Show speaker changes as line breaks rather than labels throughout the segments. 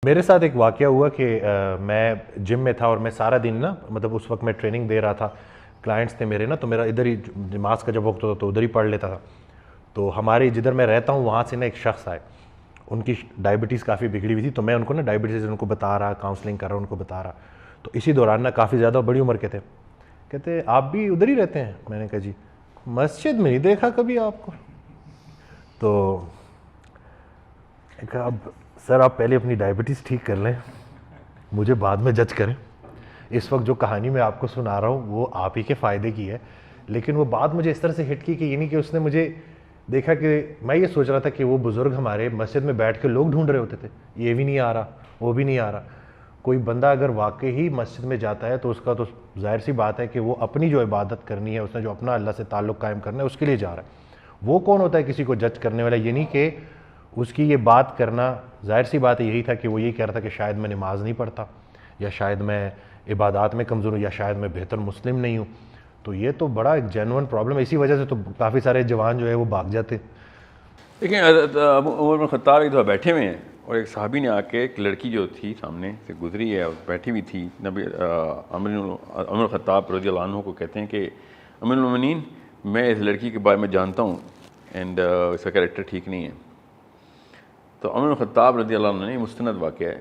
میرے ساتھ ایک واقعہ ہوا کہ میں جم میں تھا اور میں سارا دن نا مطلب اس وقت میں ٹریننگ دے رہا تھا، کلائنٹس تھے میرے نا، تو میرا ادھر ہی نماز کا جب وقت ہوتا تو ادھر ہی پڑھ لیتا تھا. تو ہمارے جدھر میں رہتا ہوں وہاں سے نا ایک شخص آئے، ان کی ڈائبٹیز کافی بگڑی ہوئی تھی، تو میں ان کو نا ڈائبٹیز ان کو بتا رہا، کاؤنسلنگ کر رہا ان کو بتا رہا. تو اسی دوران نا کافی زیادہ بڑی عمر کے تھے، کہتے آپ بھی ادھر ہی رہتے ہیں؟ میں نے کہا جی. مسجد میں نہیں دیکھا کبھی آپ کو. تو کہا اب سر آپ پہلے اپنی ڈائبٹیز ٹھیک کر لیں، مجھے بعد میں جج کریں. اس وقت جو کہانی میں آپ کو سنا رہا ہوں وہ آپ ہی کے فائدے کی ہے، لیکن وہ بات مجھے اس طرح سے ہٹ کی کہ یہ نہیں کہ اس نے مجھے دیکھا کہ میں یہ سوچ رہا تھا کہ وہ بزرگ ہمارے مسجد میں بیٹھ کے لوگ ڈھونڈ رہے ہوتے تھے، یہ بھی نہیں آ رہا وہ بھی نہیں آ رہا. کوئی بندہ اگر واقعی مسجد میں جاتا ہے تو اس کا تو ظاہر سی بات ہے کہ وہ اپنی جو عبادت کرنی ہے، اس نے جو اپنا اللہ سے تعلق قائم کرنا ہے اس کے لیے جا رہا ہے. وہ کون ہوتا ہے کسی کو جج کرنے والا؟ یہ نہیں کہ اس کی یہ بات کرنا، ظاہر سی بات یہی تھا کہ وہ یہی کہہ رہا تھا کہ شاید میں نماز نہیں پڑھتا، یا شاید میں عبادات میں کمزور ہوں، یا شاید میں بہتر مسلم نہیں ہوں. تو یہ تو بڑا ایک جینوئن پرابلم ہے، اسی وجہ سے تو کافی سارے جوان جو ہے وہ بھاگ جاتے.
دیکھیں عمر بن خطاب ایک دفعہ بیٹھے ہوئے ہیں اور ایک صحابی نے آ کے، ایک لڑکی جو تھی سامنے سے گزری ہے اور بیٹھی ہوئی تھی، نبی عمر خطاب رضی اللہ عنہ کو کہتے ہیں کہ امیر المومنین میں اس لڑکی کے بارے میں جانتا ہوں اینڈ اس کا کریکٹر ٹھیک نہیں ہے. تو عمر بن خطاب رضی اللہ عنہ نے مستند واقعہ ہے،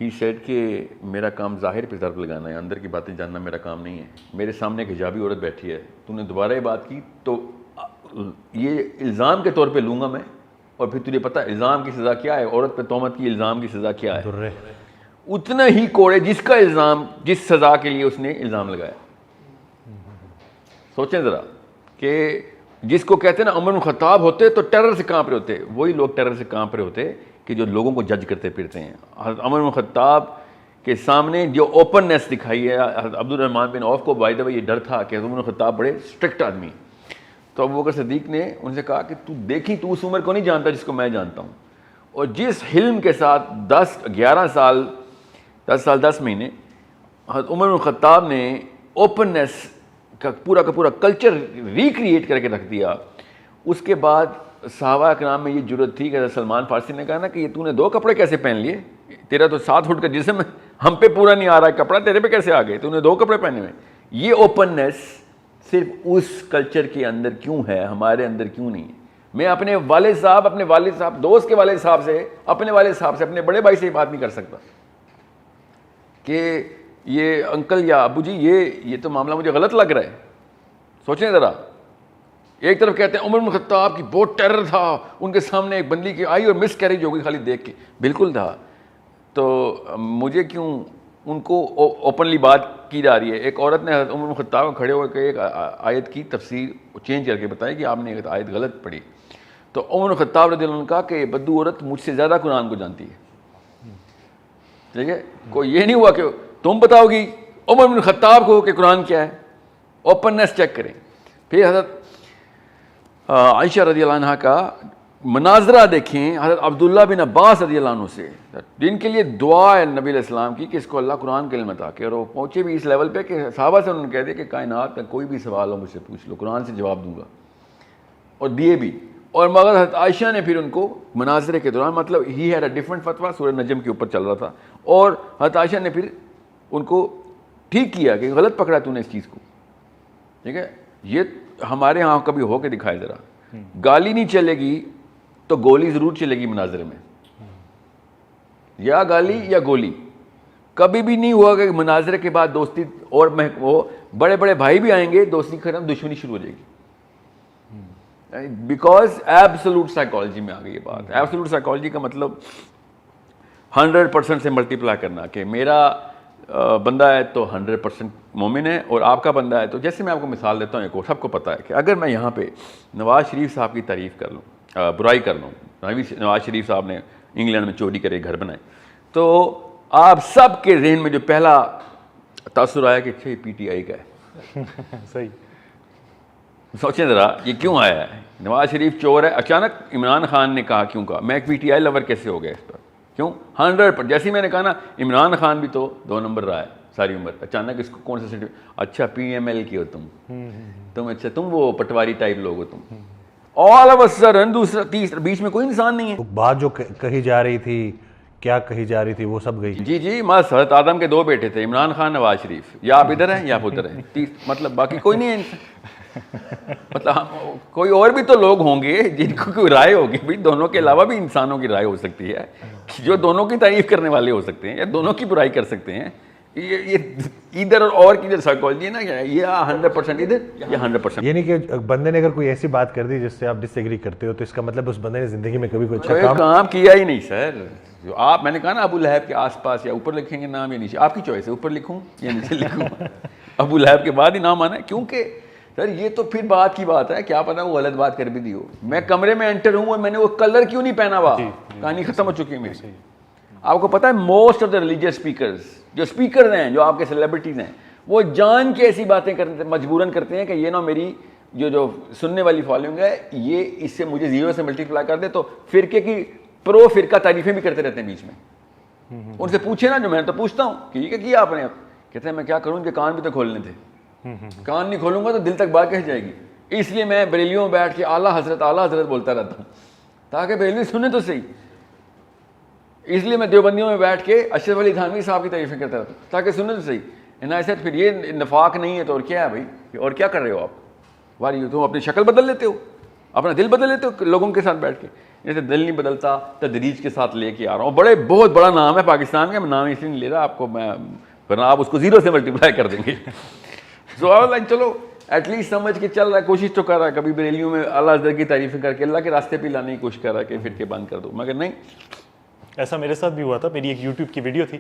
ہی سیڈ کہ میرا کام ظاہر پہ ضرب لگانا ہے، اندر کی باتیں جاننا میرا کام نہیں ہے. میرے سامنے ایک حجابی عورت بیٹھی ہے، تو نے دوبارہ یہ بات کی تو یہ الزام کے طور پہ لوں گا میں، اور پھر تجھے پتہ الزام کی سزا کیا ہے، عورت پہ تہمت کی الزام کی سزا کیا ہے؟ اتنا ہی کوڑے جس کا الزام، جس سزا کے لیے اس نے الزام لگایا. سوچیں ذرا کہ جس کو کہتے ہیں نا عمر بن خطاب ہوتے تو ٹیرر سے کانپ رہے ہوتے، وہی لوگ ٹیرر سے کانپ رہے ہوتے کہ جو لوگوں کو جج کرتے پھرتے ہیں. حضرت عمر بن خطاب کے سامنے جو اوپننیس دکھائی ہے، حضرت عبد الرحمن بن عوف کو بائی دا وے یہ ڈر تھا کہ عمر بن خطاب بڑے اسٹرکٹ آدمی، تو ابوبکر صدیق نے ان سے کہا کہ تو اس عمر کو نہیں جانتا جس کو میں جانتا ہوں. اور جس حلم کے ساتھ 11 سال 10 مہینے حضرت عمر بن خطاب نے اوپننیس کا پورا کلچر ریکریٹ کر کے رکھ دیا، اس کے بعد صحابہ کرام میں یہ جرت تھی کہ حضرت سلمان فارسی نے کہا نا کہ یہ تو نے 2 کپڑے کیسے پہن لیے، تیرا تو 7 فٹ کا جسم ہے، ہم پہ پورا نہیں آ رہا ہے کپڑا، تیرے پہ کیسے آ گئے، تو نے 2 کپڑے پہنے ہوئے. یہ اوپننیس صرف اس کلچر کے اندر کیوں ہے، ہمارے اندر کیوں نہیں ہے؟ میں اپنے والد صاحب دوست کے والد صاحب سے، اپنے والد صاحب سے، اپنے بڑے بھائی سے یہ بات نہیں کر سکتا کہ یہ انکل یا ابو جی یہ تو معاملہ مجھے غلط لگ رہا ہے. سوچیں ذرا، ایک طرف کہتے ہیں عمر بن خطاب کی بہت ٹیرر تھا، ان کے سامنے ایک بندی کی آئی اور مس کیریج ہو گئی خالی دیکھ کے، بالکل تھا. تو مجھے کیوں ان کو اوپنلی بات کی جا رہی ہے؟ ایک عورت نے حضرت عمر بن خطاب کھڑے ہو کے ایک آیت کی تفسیر چینج کر کے بتائی کہ آپ نے ایک آیت غلط پڑھی. تو عمر بن خطاب رضی اللہ عنہ کہا کہ بدو عورت مجھ سے زیادہ قرآن کو جانتی ہے. ٹھیک ہے، کوئی یہ نہیں ہوا کہ تم بتاؤ گی عمر بن خطاب کو کہ قرآن کیا ہے. اوپننیس چیک کریں. پھر حضرت عائشہ رضی اللہ عنہ کا مناظرہ دیکھیں حضرت عبداللہ بن عباس رضی اللہ عنہ سے، جن کے لیے دعا ہے نبی علیہ السلام کی کہ اس کو اللہ قرآن کا علم عطا کرے، اور وہ پہنچے بھی اس لیول پہ کہ صحابہ سے انہوں نے کہہ دیا کہ کائنات کا کوئی بھی سوال ہو مجھ سے پوچھ لو، قرآن سے جواب دوں گا، اور دیے بھی. اور مگر حضرت عائشہ نے پھر ان کو مناظرے کے دوران، مطلب ہی ہیڈ اے ڈفرنٹ فتویٰ، سورہ نجم کے اوپر چل رہا تھا، اور حضرت عائشہ نے پھر ان کو ٹھیک کیا کہ غلط پکڑا تو نے اس چیز کو. ٹھیک ہے، یہ ہمارے ہاں کبھی ہو کے دکھائے ذرا. گالی نہیں چلے گی تو گولی ضرور چلے گی مناظرے میں، یا گالی یا گولی. کبھی بھی نہیں ہوا کہ مناظرے کے بعد دوستی، اور وہ بڑے بڑے بھائی بھی آئیں گے، دوستی ختم، دشمنی شروع ہو جائے گی. بیکاز ایبسولوٹ سائیکالوجی میں آ گئی یہ بات. ایبسولوٹ سائیکالوجی کا مطلب 100% سے ملٹیپلائی کرنا، کہ میرا بندہ ہے تو 100% مومن ہے، اور آپ کا بندہ ہے تو، جیسے میں آپ کو مثال دیتا ہوں، ایک اور سب کو پتہ ہے کہ اگر میں یہاں پہ نواز شریف صاحب کی تعریف کر لوں، برائی کر لوں، نواز شریف صاحب نے انگلینڈ میں چوری کرے گھر بنائے، تو آپ سب کے ذہن میں جو پہلا تاثر آیا کہ اچھا یہ پی ٹی آئی کا ہے.
صحیح.
سوچیں ذرا یہ کیوں آیا ہے؟ نواز شریف چور ہے. اچانک عمران خان نے کہا، کیوں کہا میں ایک پی ٹی آئی لور کیسے ہو گیا اس پر؟ کیوں 100%؟ جیسے میں نے کہا نا عمران خان بھی تو 2 نمبر رہا ہے ساری عمر، اچانک اس کو کون سا سیٹ؟ اچھا پی ایم ایل کی ہو تم، اچھا تم وہ پٹواری ٹائپ لوگ ہو تم. آل آف اے سڈن دوسرا تیسرا بیچ میں کوئی انسان نہیں ہے.
بات جو کہی جا رہی تھی کیا کہی جا رہی تھی وہ سب گئی.
جی جی بس حضرت آدم کے 2 بیٹے تھے, عمران خان, نواز شریف, یا آپ ادھر ہیں یا آپ ادھر ہیں, مطلب باقی کوئی نہیں ہے. مطلب کوئی اور بھی تو لوگ ہوں گے جن کو کوئی رائے ہوگی, بھائی دونوں کے علاوہ بھی انسانوں کی رائے ہو سکتی ہے جو دونوں کی تعریف کرنے والے ہو سکتے ہیں یا دونوں کی برائی کر سکتے ہیں. یہ ادھر اور کی جو سائیکالوجی ہے نا, یہ 100% ادھر یا 100%.
یہ نہیں کہ بندے نے اگر کوئی ایسی بات کر دی جس سے آپ ڈس ایگری کرتے ہو تو اس کا مطلب اس بندے نے زندگی میں کبھی کوئی اچھا
کام کیا ہی نہیں سر. جو آپ, میں نے کہا نا ابو لہب کے آس پاس, یا اوپر لکھیں گے نام یا نیچے, آپ کی چوائس ہے, اوپر لکھوں یا نیچے لکھوں. ابو لہب کے بعد ہی نام آنا ہے, کیونکہ سر یہ تو پھر بات کی بات ہے, کیا پتا وہ غلط بات کر بھی دی ہو. میں کمرے میں انٹر ہوں اور میں نے وہ کلر کیوں نہیں پہنا ہوا, کہانی ختم ہو چکی ہے میری. آپ کو پتا ہے most of the religious speakers, جو اسپیکر ہیں, جو آپ کے سیلیبریٹیز ہیں, وہ جان کے ایسی باتیں کرتے مجبوراً کرتے ہیں کہ یہ نا میری جو سننے والی فالوئنگ ہے یہ اس سے مجھے 0 سے ملٹیپلائی کر دے. تو فرقے کی پرو فرقہ تعریفیں بھی کرتے رہتے ہیں بیچ میں. ان سے پوچھے نا, جو میں تو پوچھتا ہوں کہ یہ کیا آپ نے, کہتے ہیں میں کیا کروں, ان کے کان بھی تو کھولنے تھے, کان نہیں کھولوں گا تو دل تک بات کہہ جائے گی. اس لیے میں بریلیوں میں بیٹھ کے اعلیٰ حضرت بولتا رہتا ہوں تاکہ بریلوی سنیں تو صحیح. اس لیے میں دیوبندیوں میں بیٹھ کے اشرف علی تھانوی صاحب کی تعریفیں کرتا رہتا ہوں تاکہ سنیں تو صحیح. ایسے پھر یہ نفاق نہیں ہے تو اور کیا ہے بھائی, اور کیا کر رہے ہو آپ, واری تم اپنی شکل بدل لیتے ہو, اپنا دل بدل لیتے ہو لوگوں کے ساتھ بیٹھ کے. جیسے دل نہیں بدلتا, تدریج کے ساتھ لے کے آ رہا ہوں. بہت بڑا نام ہے پاکستان کا, میں نام اس لیے نہیں لے رہا آپ کو, میں ورنہ آپ اس کو 0 سے ملٹیپلائی کر دیں گے. چلو ایٹ لیسٹ سمجھ کے چل رہا ہے, کوشش تو کر رہا ہے, کبھی بریلیوں میں اعلیٰ حضرت کی تعریفیں کر کے اللہ کے راستے پہ لانے کی کوشش کر رہا ہے کہ فرقے بند کر دو, مگر نہیں.
ایسا میرے ساتھ بھی ہوا تھا. میری ایک یوٹیوب کی ویڈیو تھی,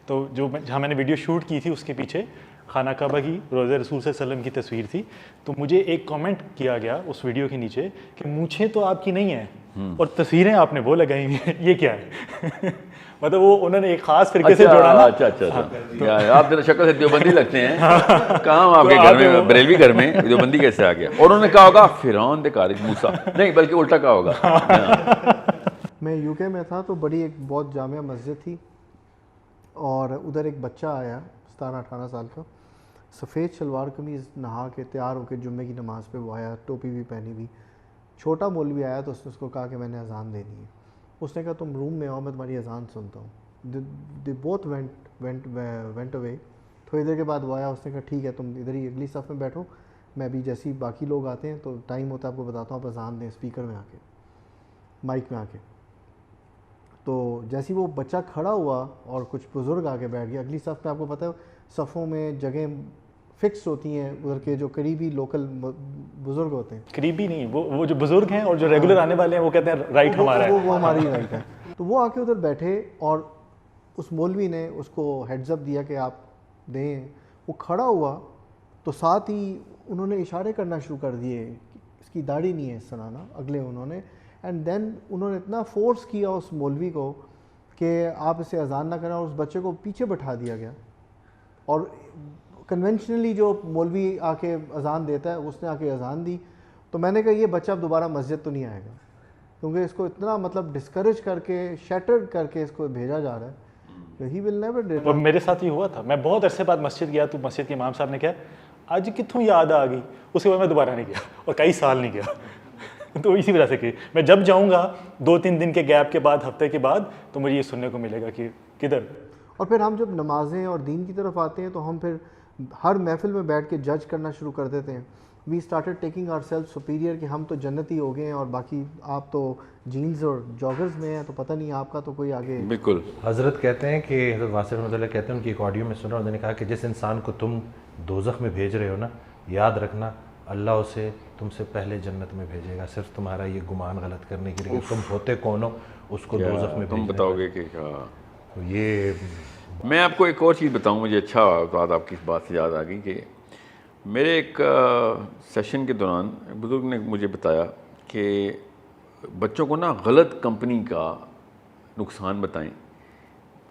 تو جہاں میں نے ویڈیو شوٹ کی تھی اس کے پیچھے خانہ کعبہ کی, روضہ رسول صلی اللہ علیہ وسلم کی تصویر تھی. تو مجھے ایک کامنٹ کیا گیا اس ویڈیو کے نیچے کہ مونچھیں تو آپ کی نہیں ہیں اور تصویریں آپ نے وہ لگائی ہوئی ہیں, یہ کیا ہے. مطلب وہ انہوں نے ایک خاص فرقے سے جوڑا نا.
اچھا, آپ ذرا شکل سے دیوبندی لگتے ہیں, کہاں آپ کے گھر میں, بریلوی گھر میں دیوبندی کیسے آ گیا. اور انہوں نے کہا ہوگا فرعون دے کارج موسیٰ, نہیں بلکہ الٹا کہا ہوگا.
میں یو کے میں تھا تو بڑی ایک بہت جامع مسجد تھی, اور ادھر ایک بچہ آیا 17-18 سال کا, سفید شلوار قمیض, نہا کے تیار ہو کے جمعے کی نماز پہ وہ آیا, ٹوپی بھی پہنی ہوئی. چھوٹا مولوی آیا تو اس نے اس کو کہا کہ میں نے اذان دینی ہے. اس نے کہا تم روم میں آؤ, میں تمہاری اذان سنتا ہوں. دی بوتھ وینٹ اوے. تھوڑی دیر کے بعد وہ آیا, اس نے کہا ٹھیک ہے تم ادھر ہی اگلی صف میں بیٹھو, میں بھی جیسے ہی باقی لوگ آتے ہیں تو ٹائم ہوتا ہے آپ کو بتاتا ہوں, آپ اذان دیں اسپیکر میں آ کے, مائک میں آ کے. تو جیسے وہ بچہ کھڑا ہوا اور کچھ بزرگ آ کے بیٹھ گیا اگلی صف میں. آپ کو پتہ ہے صفوں میں جگہیں فکس ہوتی ہیں, ادھر کے جو قریبی لوکل بزرگ ہوتے ہیں,
قریبی نہیں, وہ جو بزرگ ہیں اور جو ریگولر آنے والے ہیں وہ کہتے ہیں رائٹ ہمارا ہے,
وہ ہماری رائٹ ہے. تو وہ آ کے ادھر بیٹھے اور اس مولوی نے اس کو ہیڈز اپ دیا کہ آپ دیں. وہ کھڑا ہوا تو ساتھ ہی انہوں نے اشارے کرنا شروع کر دیے, اس کی داڑھی نہیں ہے اس طرح نا, اگلے انہوں نے. اینڈ دین انہوں نے اتنا فورس کیا اس مولوی کو کہ آپ اسے اذان نہ کریں, اور اس بچے کو پیچھے بٹھا دیا گیا. اور کنونشنلی جو مولوی آ کے اذان دیتا ہے اس نے آ کے اذان دی. تو میں نے کہا یہ بچہ اب دوبارہ مسجد تو نہیں آئے گا, کیونکہ اس کو اتنا مطلب ڈسکریج کر کے, شیٹرڈ کر کے اس کو بھیجا جا رہا ہے. ہی ول نیور ڈو.
اور میرے ساتھ یہ ہوا تھا, میں بہت عرصے بعد مسجد گیا تو مسجد کے امام صاحب نے کہا آج کتوں یاد آ گئی, اس کے بعد میں دوبارہ نہیں گیا اور کئی سال نہیں گیا. تو اسی وجہ سے کہ میں جب جاؤں گا 2-3 دن کے گیپ کے بعد, ہفتے کے بعد, تو مجھے یہ سننے کو ملے گا کہ کدھر.
اور پھر ہم جب نمازیں اور دین کی طرف آتے ہیں تو ہم پھر ہر محفل میں بیٹھ کے جج کرنا شروع کر دیتے ہیں. We started taking our self superior کہ ہم تو جنتی ہو گئے ہیں اور باقی آپ تو جینز اور جاگرز میں ہیں, تو پتہ نہیں آپ کا تو کوئی آگے.
بالکل.
حضرت کہتے ہیں کہ حضرت واسع رحمۃ اللہ کہتے ہیں, ان کی ایک آڈیو میں سنا, انہوں نے کہا کہ جس انسان کو تم دوزخ میں بھیج رہے ہو نا, یاد رکھنا اللہ اسے تم سے پہلے جنت میں بھیجے گا, صرف تمہارا یہ گمان غلط کرنے کے لیے تم ہوتے کون ہو, اس کو دوزخ میں
تم بتاؤ گے کہ
یہ.
میں آپ کو ایک اور چیز بتاؤں, مجھے اچھا بات آپ کی اس بات سے یاد آ گئی کہ میرے ایک سیشن کے دوران بزرگ نے مجھے بتایا کہ بچوں کو نا غلط کمپنی کا نقصان بتائیں.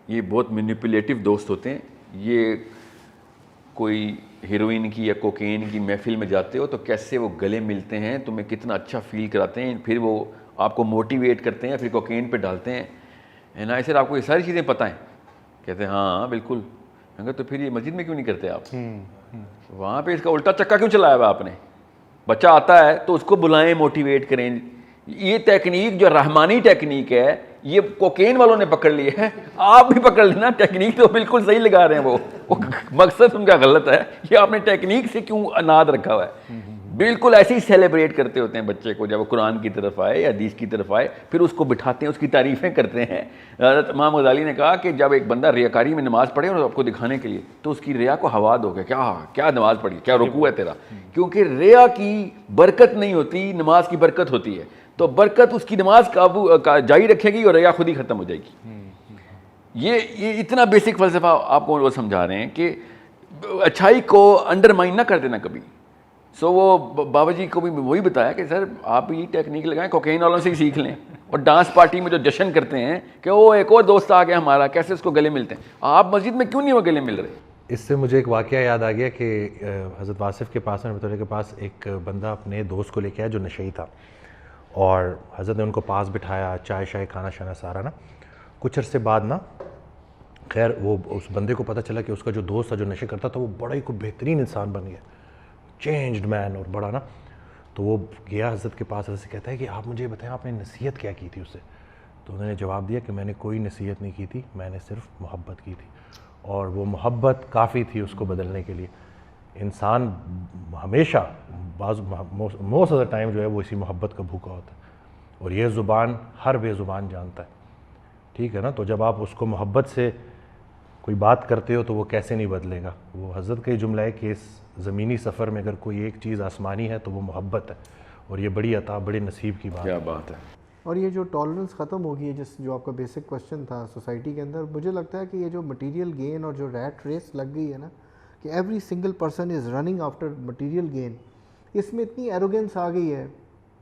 یہ بہت مینیپولیٹو دوست ہوتے ہیں. یہ کوئی ہیروئن کی یا کوکین کی محفل میں جاتے ہو تو کیسے وہ گلے ملتے ہیں, تمہیں کتنا اچھا فیل کراتے ہیں, پھر وہ آپ کو موٹیویٹ کرتے ہیں, پھر کوکین پہ ڈالتے ہیں. ہے سر آپ کو یہ ساری چیزیں پتہ ہیں؟ کہتے ہیں ہاں بالکل. میں تو پھر یہ مسجد میں کیوں نہیں کرتے آپ؟ وہاں پہ اس کا الٹا چکا کیوں چلایا ہوا آپ نے؟ بچہ آتا ہے تو اس کو بلائیں, موٹیویٹ کریں. یہ ٹیکنیک جو رحمانی ٹیکنیک ہے یہ کوکین والوں نے پکڑ لی ہے, آپ بھی پکڑ لینا. ٹیکنیک تو بالکل صحیح لگا رہے ہیں وہ مقصد ان کا غلط ہے. یہ آپ نے ٹیکنیک سے کیوں اناد رکھا ہوا ہے؟ بالکل ایسے ہی سیلیبریٹ کرتے ہوتے ہیں بچے کو, جب وہ قرآن کی طرف آئے یا حدیث کی طرف آئے پھر اس کو بٹھاتے ہیں, اس کی تعریفیں کرتے ہیں. حضرت امام غزالی نے کہا کہ جب ایک بندہ ریاکاری میں نماز پڑھے اور آپ کو دکھانے کے لیے, تو اس کی ریا کو ہوا دو گے, کیا نماز پڑھی, کیا رکوع ہے تیرا, کیونکہ ریا کی برکت نہیں ہوتی, نماز کی برکت ہوتی ہے. تو برکت اس کی نماز کا جاری رکھے گی اور ریا خود ہی ختم ہو جائے گی. یہ اتنا بیسک فلسفہ آپ کو وہ سمجھا رہے ہیں کہ اچھائی کو انڈرمائن نہ کر دینا کبھی. سو وہ بابا جی کو بھی وہی بتایا کہ سر آپ بھی ٹیکنیک لگائیں, کوکین والوں سے ہی سیکھ لیں. اور ڈانس پارٹی میں جو جشن کرتے ہیں کہ وہ ایک اور دوست آ گیا ہمارا, کیسے اس کو گلے ملتے ہیں, آپ مسجد میں کیوں نہیں وہ گلے مل رہے؟
اس سے مجھے ایک واقعہ یاد آ گیا کہ حضرت واصف کے پاس رحمۃ اللہ کے پاس ایک بندہ اپنے دوست کو لے کے آیا جو نشئی تھا, اور حضرت نے ان کو پاس بٹھایا, چائے شائے کھانا شانا سارا نا. کچھ عرصے بعد نا خیر وہ اس بندے کو پتہ چلا کہ اس کا جو دوست تھا جو نشے کرتا تھا وہ بڑا ہی کوئی بہترین انسان بن گیا, چینجڈ مین اور بڑا نا. تو وہ گیا حضرت کے پاس, حضرت سے کہتا ہے کہ آپ مجھے بتائیں آپ نے نصیحت کیا کی تھی اسے؟ تو انہوں نے جواب دیا کہ میں نے کوئی نصیحت نہیں کی تھی, میں نے صرف محبت کی تھی, اور وہ محبت کافی تھی اس کو بدلنے کے لیے. انسان ہمیشہ موسٹ آف دا ٹائم جو ہے وہ اسی محبت کا بھوکا ہوتا ہے, اور یہ زبان ہر بے زبان جانتا ہے, ٹھیک ہے نا. تو جب آپ اس کو محبت سے کوئی بات کرتے ہو تو وہ کیسے نہیں بدلے گا. وہ حضرت کا یہ جملہ ہے کہ اس زمینی سفر میں اگر کوئی ایک چیز آسمانی ہے تو وہ محبت ہے, اور یہ بڑی عطا بڑے نصیب کی بات ہے.
کیا بات ہے.
اور یہ جو ٹالرنس ختم ہو گئی ہے, جو آپ کا بیسک کویشچن تھا سوسائٹی کے اندر, مجھے لگتا ہے کہ یہ جو مٹیریل گین اور جو ریٹ ریس لگ گئی ہے نا, کہ every single person is running after material gain, اس میں اتنی ایروگینس آ گئی ہے,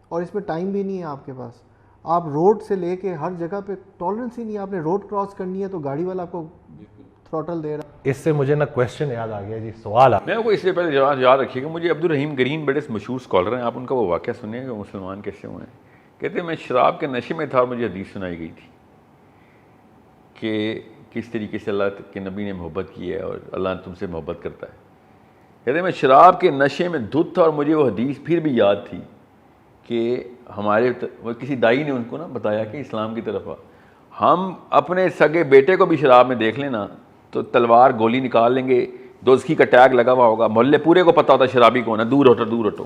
اور اس میں ٹائم بھی نہیں ہے آپ کے پاس. آپ روڈ سے لے کے ہر جگہ پہ ٹالرنس ہی نہیں ہے. آپ نے روڈ کراس کرنی ہے تو گاڑی والا آپ کو تھروٹل دے رہا.
اس سے مجھے نا کویشچن یاد آ گیا جی, سوال
میں کو اس سے پہلے یاد رکھیے گا, مجھے عبدالرحیم گرین بڑے مشہور اسکالر ہیں, آپ ان کا وہ واقعہ سنیں کہ مسلمان کیسے ہوئے ہیں. کہتے ہیں میں شراب کے نشے میں تھا اور مجھے حدیث سنائی گئی تھی کہ کس طریقے سے اللہ کے نبی نے محبت کی ہے اور اللہ تم سے محبت کرتا ہے. کہتے ہیں میں شراب کے نشے میں دھت تھا اور مجھے وہ حدیث پھر بھی یاد تھی کہ ہمارے وہ کسی دائی نے ان کو نا بتایا کہ اسلام کی طرف ہم اپنے سگے بیٹے کو بھی شراب میں دیکھ لینا تو تلوار گولی نکال لیں گے, دوزخی کا ٹیگ لگا ہوا ہوگا, محلے پورے کو پتہ ہوتا شرابی کون ہے, دور ہٹو دور ہٹو.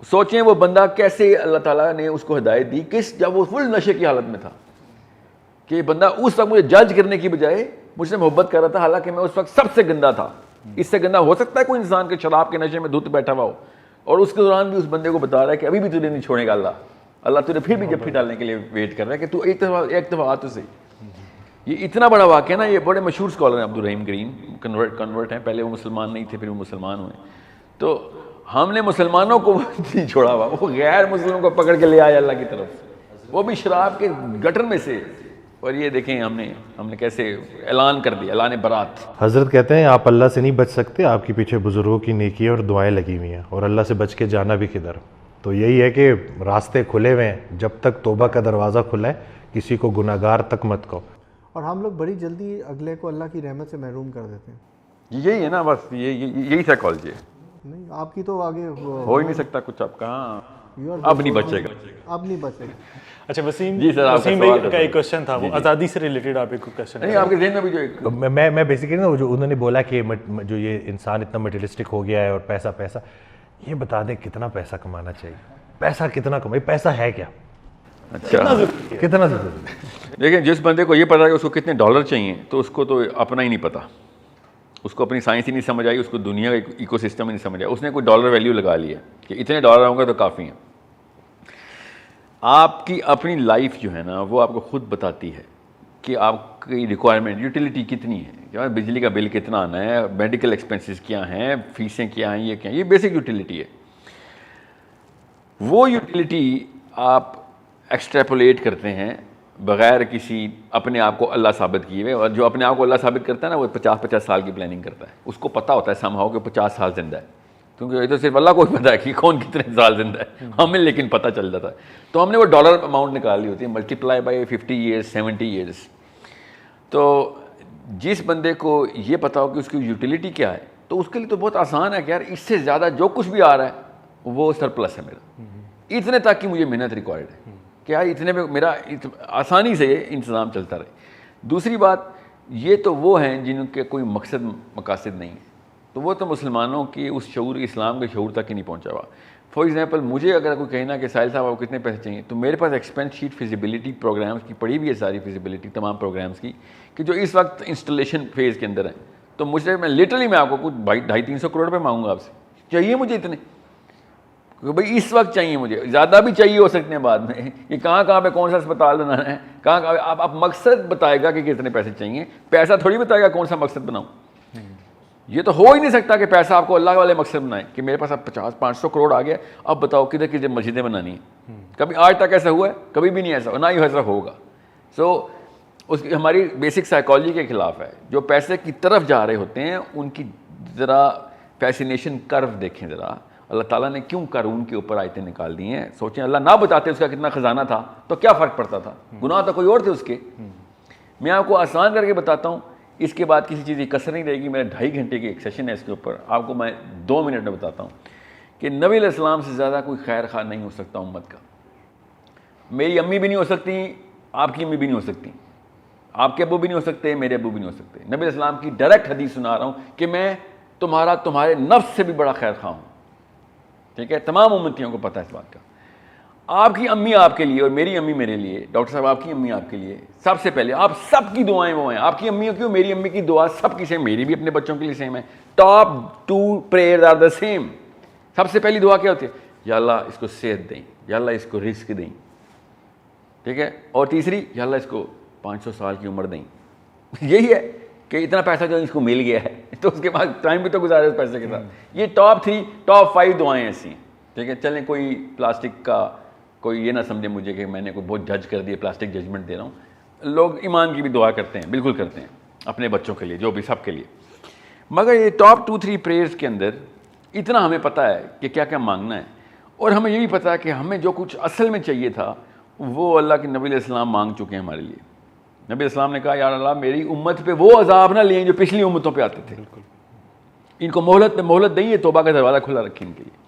سوچیں وہ بندہ کیسے اللہ تعالیٰ نے اس کو ہدایت دی, جب وہ فل نشے کی حالت میں تھا, کہ بندہ اس وقت مجھے جج کرنے کی بجائے مجھ سے محبت کر رہا تھا, حالانکہ میں اس وقت سب سے گندا تھا. اس سے گندا ہو سکتا ہے کوئی انسان کے شراب کے نشے میں دھت بیٹھا ہوا ہو, اور اس کے دوران بھی اس بندے کو بتا رہا ہے کہ ابھی بھی تجھے نہیں چھوڑے گا اللہ تجھے پھر بھی جب پھر ڈالنے کے لیے ویٹ کر رہا ہے کہ تو ایک دفعہ تو صحیح. یہ اتنا بڑا واقعہ نا, یہ بڑے مشہور اسکالر ہیں عبدالرحیم گرین, کنورٹ ہیں, پہلے وہ مسلمان نہیں تھے پھر وہ مسلمان ہوئے. تو ہم نے مسلمانوں کو نہیں چھوڑا ہوا, وہ غیر مسلموں کو پکڑ کے لے آئے اللہ کی طرف, وہ بھی شراب کے گٹر میں سے. اور یہ دیکھیں ہم نے کیسے اعلان کر دیا, اعلان برات.
حضرت کہتے ہیں آپ اللہ سے نہیں بچ سکتے, آپ کے پیچھے بزرگوں کی نیکیاں اور دعائیں لگی ہوئی ہیں, اور اللہ سے بچ کے جانا بھی کدھر. تو یہی ہے کہ راستے کھلے ہوئے ہیں, جب تک توبہ کا دروازہ کھلا ہے کسی کو گناہگار تک مت کہو. اور
ہم لوگ بڑی جلدی اگلے کو اللہ کی رحمت سے محروم کر دیتے ہیں.
یہی ہے نا, بس یہی سائیکالوجی ہے.
نہیں آپ کی تو آگے
ہو ہی نہیں سکتا کچھ, آپ کہاں اب نہیں بچے گا,
اب نہیں بچے گا.
اچھا وسیم,
جی سر,
وسیم بھائی کا ایک کوشچن تھا, وہ آزادی سے ریلیٹڈ آپ ایک کوشچن.
نہیں آپ کے ذہن میں بھی جو ایک
میں بیسیکلی نا جو انہوں نے بولا کہ جو یہ انسان اتنا مٹیریلسٹک ہو گیا ہے اور پیسہ, یہ بتا دیں کتنا پیسہ کمانا چاہیے, پیسہ کتنا کمائے, پیسہ ہے کیا,
اچھا
کتنا ضروری.
لیکن جس بندے کو یہ پتا ہے کہ اس کو کتنے ڈالر چاہیے, تو اس کو تو اپنا ہی نہیں پتا, اس کو اپنی سائنس ہی نہیں سمجھ آئی, اس کو دنیا کا ایکو سسٹم ہی نہیں سمجھ آیا. اس نے کوئی ڈالر ویلیو لگا لی ہے کہ اتنے ڈالر ہوں گے تو کافی ہیں. آپ کی اپنی لائف جو ہے نا وہ آپ کو خود بتاتی ہے کہ آپ کی ریکوائرمنٹ یوٹیلیٹی کتنی ہے, کہ بجلی کا بل کتنا آنا ہے, میڈیکل ایکسپنسز کیا ہیں, فیسیں کیا ہیں, یہ کیا ہیں, یہ بیسک یوٹیلیٹی ہے. وہ یوٹیلیٹی آپ ایکسٹریپولیٹ کرتے ہیں بغیر کسی اپنے آپ کو اللہ ثابت کیے ہوئے, اور جو اپنے آپ کو اللہ ثابت کرتا ہے نا وہ 50 سال کی پلاننگ کرتا ہے. اس کو پتہ ہوتا ہے سمہاؤ کہ 50 سال زندہ ہے, کیونکہ یہ تو صرف اللہ کو ہی پتہ ہے کہ کون کتنے سال زندہ ہے, ہمیں لیکن پتہ چل جاتا ہے. تو ہم نے وہ ڈالر اماؤنٹ نکال لی ہوتی ہے, ملٹیپلائی بائی 50 ایئرس 70 ایئرس. تو جس بندے کو یہ پتہ ہو کہ اس کی یوٹیلیٹی کیا ہے, تو اس کے لیے تو بہت آسان ہے کہ یار اس سے زیادہ جو کچھ بھی آ رہا ہے وہ سرپلس ہے میرا, اتنے تک کی مجھے محنت ریکوائرڈ ہے. کہ یار اتنے میں میرا آسانی سے یہ انتظام چلتا رہے. دوسری بات یہ تو وہ ہیں جن کے کوئی مقصد مقاصد نہیں ہے, تو وہ تو مسلمانوں کی اس شعور اسلام کے شعور تک ہی نہیں پہنچا ہوا. فار ایگزامپل مجھے اگر کوئی کہنا کہ ساحل صاحب آپ کو کتنے پیسے چاہیے, تو میرے پاس ایکسپینس شیٹ فیزیبلٹی پروگرامس کی پڑی ہوئی ہے, ساری فیزیبلٹی تمام پروگرامس کی, کہ جو اس وقت انسٹالیشن فیز کے اندر ہیں. تو مجھے میں لٹرلی میں آپ کو کچھ 250-300 کروڑ روپے مانگوں گا آپ سے, چاہیے مجھے اتنے, کہ بھائی اس وقت چاہیے مجھے, زیادہ بھی چاہیے ہو سکتے ہیں بعد میں, کہ کہاں پہ کون سا اسپتال بنانا ہے, کہاں آپ مقصد بتائے گا کہ کتنے پیسے چاہیے, پیسہ تھوڑی بتائے گا کون سا مقصد بناؤں. یہ تو ہو ہی نہیں سکتا کہ پیسہ آپ کو اللہ والے مقصد بنائے, کہ میرے پاس اب 50-500 کروڑ آ گیا, اب بتاؤ کدھر کدھر مسجدیں بنانی ہیں. کبھی آج تک ایسا ہوا ہے؟ کبھی بھی نہیں ایسا, نہ ہی ایسا ہوگا. سو اس کی ہماری بیسک سائیکالوجی کے خلاف ہے. جو پیسے کی طرف جا رہے ہوتے ہیں ان کی ذرا فیسینیشن کرو دیکھیں ذرا, اللہ تعالیٰ نے کیوں قارون کے اوپر آیتیں نکال دی ہیں. سوچیں اللہ نہ بتاتے اس کا کتنا خزانہ تھا تو کیا فرق پڑتا تھا, گناہ تو کوئی اور تھے اس کے. میں آپ کو آسان کر کے بتاتا ہوں, اس کے بعد کسی چیز کی کسر نہیں رہے گی. میرا 2.5 گھنٹے کی ایک سیشن ہے اس کے اوپر, آپ کو میں 2 منٹ میں بتاتا ہوں کہ نبی علیہ السلام سے زیادہ کوئی خیر خواہ نہیں ہو سکتا امت کا. میری امی بھی نہیں ہو سکتی, آپ کی امی بھی نہیں ہو سکتی, آپ کے ابو بھی نہیں ہو سکتے, میرے ابو بھی نہیں ہو سکتے. نبی علیہ السلام کی ڈائریکٹ حدیث سنا رہا ہوں کہ میں تمہارے نفس سے بھی بڑا خیر خواہ ہوں. ٹھیک ہے, تمام امتیوں کو پتہ ہے اس بات کا. آپ کی امی آپ کے لیے اور میری امی میرے لیے, ڈاکٹر صاحب آپ کی امی آپ کے لیے, سب سے پہلے آپ سب کی دعائیں وہ ہیں. آپ کی امی کیوں, میری امی کی دعا سب کی سیم, میری بھی اپنے بچوں کے لیے سیم ہے. Top 2 prayers are the same. سب سے پہلی دعا کیا ہوتی ہے؟ یا اللہ اس کو صحت دیں, یا اللہ اس کو رزق دیں. ٹھیک ہے, اور تیسری یا اللہ اس کو 500 سال کی عمر دیں. یہی ہے کہ اتنا پیسہ جو اس کو مل گیا ہے تو اس کے بعد ٹائم بھی تو گزارے اس پیسے کے ساتھ. یہ ٹاپ 3 ٹاپ 5 دعائیں ایسی ہیں. ٹھیک ہے, چلیں کوئی پلاسٹک کا کوئی یہ نہ سمجھے مجھے کہ میں نے کوئی بہت جج کر دیا, پلاسٹک ججمنٹ دے رہا ہوں. لوگ ایمان کی بھی دعا کرتے ہیں, بالکل کرتے ہیں, اپنے بچوں کے لیے, جو بھی سب کے لیے. مگر یہ ٹاپ 2-3 پریئرز کے اندر اتنا ہمیں پتہ ہے کہ کیا کیا مانگنا ہے, اور ہمیں یہ بھی پتہ ہے کہ ہمیں جو کچھ اصل میں چاہیے تھا وہ اللہ کے نبی علیہ السلام مانگ چکے ہیں ہمارے لیے. نبی علیہ السلام نے کہا یا اللہ میری امت پہ وہ عذاب نہ لیں جو پچھلی امتوں پہ آتے تھے, ان کو مہلت پہ مہلت دیں, توبہ کا دروازہ کھلا رکھیں ان کے لیے.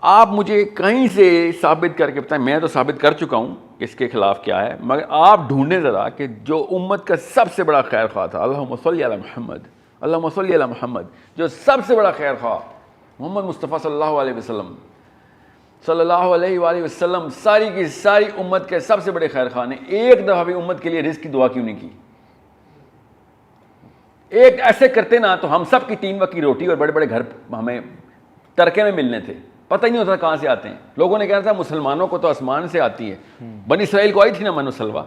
آپ مجھے کہیں سے ثابت کر کے بتائیں, میں تو ثابت کر چکا ہوں کہ اس کے خلاف کیا ہے, مگر آپ ڈھونڈیں ذرا کہ جو امت کا سب سے بڑا خیر خواہ تھا, اللہم صلی علی محمد, اللہم صلی علی محمد, جو سب سے بڑا خیر خواہ محمد مصطفیٰ صلی اللہ علیہ وسلم, صلی اللہ علیہ وآلہ وسلم, ساری کی ساری امت کے سب سے بڑے خیر خواہ نے ایک دفعہ بھی امت کے لیے رزق کی دعا کیوں نہیں کی؟ ایک ایسے کرتے نا تو ہم سب کی 3 وقت کی روٹی اور بڑے بڑے گھر ہمیں ترکے میں ملنے تھے, پتہ ہی نہیں ہوتا کہاں سے آتے ہیں. لوگوں نے کہا تھا مسلمانوں کو تو آسمان سے آتی ہے, بنی اسرائیل کو آئی تھی نا من و سلوہ.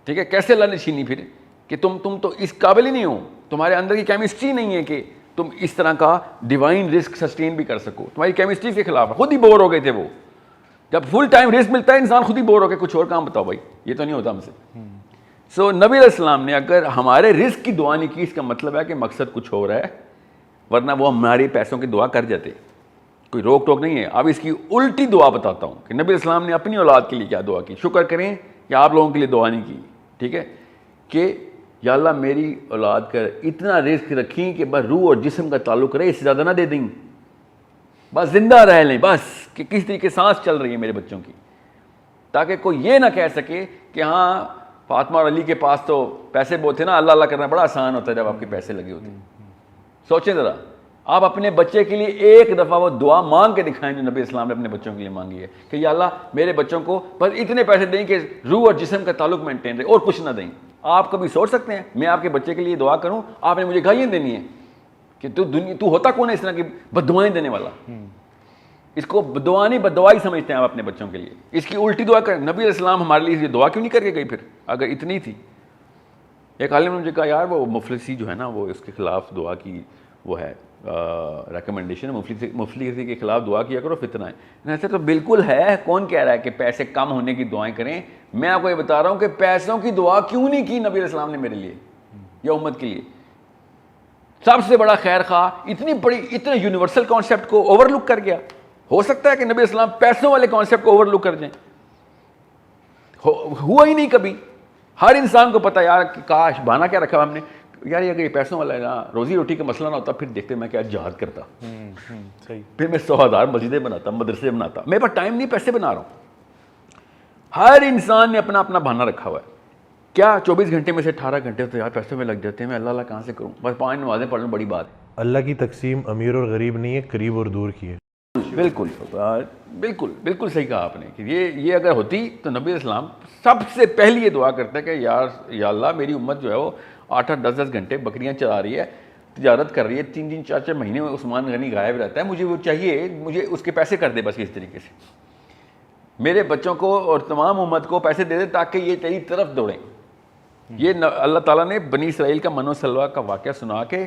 ٹھیک ہے, کیسے اللہ نے چھینی پھر کہ تم تو اس قابل ہی نہیں ہو, تمہارے اندر کی کیمسٹری نہیں ہے کہ تم اس طرح کا ڈیوائن رزق سسٹین بھی کر سکو, تمہاری کیمسٹری کے خلاف ہے. خود ہی بور ہو گئے تھے وہ, جب فل ٹائم رزق ملتا ہے انسان خود ہی بور ہو کے کچھ اور کام بتاؤ بھائی, یہ تو نہیں ہوتا ہم سے. سو نبی علیہ السلام نے اگر ہمارے رزق کی دعا نہیں کی, اس کا مطلب ہے کہ مقصد کچھ ہو رہا ہے, ورنہ وہ ہماری پیسوں کی دعا کر جاتے, کوئی روک ٹوک نہیں ہے. اب اس کی الٹی دعا بتاتا ہوں کہ نبی علیہ السلام نے اپنی اولاد کے لیے کیا دعا کی. شکر کریں کہ آپ لوگوں کے لیے دعا نہیں کی. ٹھیک ہے, کہ یا اللہ میری اولاد کا اتنا رزق رکھیں کہ بس روح اور جسم کا تعلق رہے, اس سے زیادہ نہ دے دیں, بس زندہ رہ لیں, بس کہ کس طریقے سانس چل رہی ہے میرے بچوں کی, تاکہ کوئی یہ نہ کہہ سکے کہ ہاں فاطمہ اور علی کے پاس تو پیسے بہت تھے نا, اللہ اللہ کرنا بڑا آسان ہوتا ہے جب آپ کے پیسے لگے ہوتے ہیں. سوچیں ذرا, آپ اپنے بچے کے لیے ایک دفعہ وہ دعا مانگ کے دکھائیں جو نبی اسلام نے اپنے بچوں کے لیے مانگی ہے کہ یا اللہ میرے بچوں کو بس اتنے پیسے دیں کہ روح اور جسم کا تعلق مینٹین رہے, اور کچھ نہ دیں. آپ کبھی سوچ سکتے ہیں میں آپ کے بچے کے لیے دعا کروں, آپ نے مجھے گالیاں دینی ہے کہ تو ہوتا کون ہے اس طرح کی بد دعائیں دینے والا؟ اس کو دعا نہیں بد دعائی سمجھتے ہیں آپ اپنے بچوں کے لیے. اس کی الٹی دعا کریں. نبی علیہ السلام ہمارے لیے دعا کیوں نہیں کر کے گئی پھر اگر اتنی تھی؟ ایک عالم نے مجھے کہا یار وہ مفلسی جو ہے نا وہ اس کے خلاف دعا کی وہ ہے ریکمنڈیشن ہے, مفلسی کے خلاف دعا کیا کرو فتنہ ہے. ایسا تو بالکل ہے, کون کہہ رہا ہے کہ پیسے کم ہونے کی دعائیں کریں؟ میں آپ کو یہ بتا رہا ہوں کہ پیسوں کی دعا کیوں نہیں کی نبی علیہ السلام نے میرے لیے یا امت کے لیے. سب سے بڑا خیر خواہ اتنی بڑی اتنے یونیورسل کانسیپٹ کو اوور لک کر گیا. ہو سکتا ہے کہ نبی علیہ السلام پیسوں والے کانسیپٹ کو اوور لک کر جائیں؟ ہوا ہی نہیں کبھی. ہر انسان کو پتہ یار کہ کاش بہانہ کیا رکھا ہم نے, یار اگر یہ پیسوں والا ہے نا, روزی روٹی کا مسئلہ نہ ہوتا پھر دیکھتے میں کیا جہاد کرتا, پھر میں 100,000 مسجدیں بناتا, مدرسے بناتا. میرے پاس ٹائم نہیں, پیسے بنا رہا ہوں. ہر انسان نے اپنا اپنا بہانہ رکھا ہوا ہے. کیا 24 گھنٹے میں سے 18 گھنٹے تو یار پیسے میں لگ جاتے ہیں, میں اللہ کہاں سے کروں, بس 5 نمازیں پڑھ لوں, بڑی بات ہے.
اللہ کی تقسیم امیر اور غریب نہیں ہے, قریب اور دور کی ہے.
بالکل بالکل بالکل صحیح کہا آپ نے کہ یہ اگر ہوتی تو نبی اسلام سب سے پہلی یہ دعا کرتا ہے کہ یا اللہ میری امت جو ہے وہ 8-8 10-10 گھنٹے بکریاں چلا رہی ہے, تجارت کر رہی ہے, 3-3 4-4 مہینے میں عثمان غنی غائب رہتا ہے, مجھے وہ چاہیے, مجھے اس کے پیسے کر دے بس. اس طریقے سے میرے بچوں کو اور تمام امت کو پیسے دے دے تاکہ یہ تیری طرف دوڑیں. یہ اللہ تعالیٰ نے بنی اسرائیل کا من و سلوہ کا واقعہ سنا کے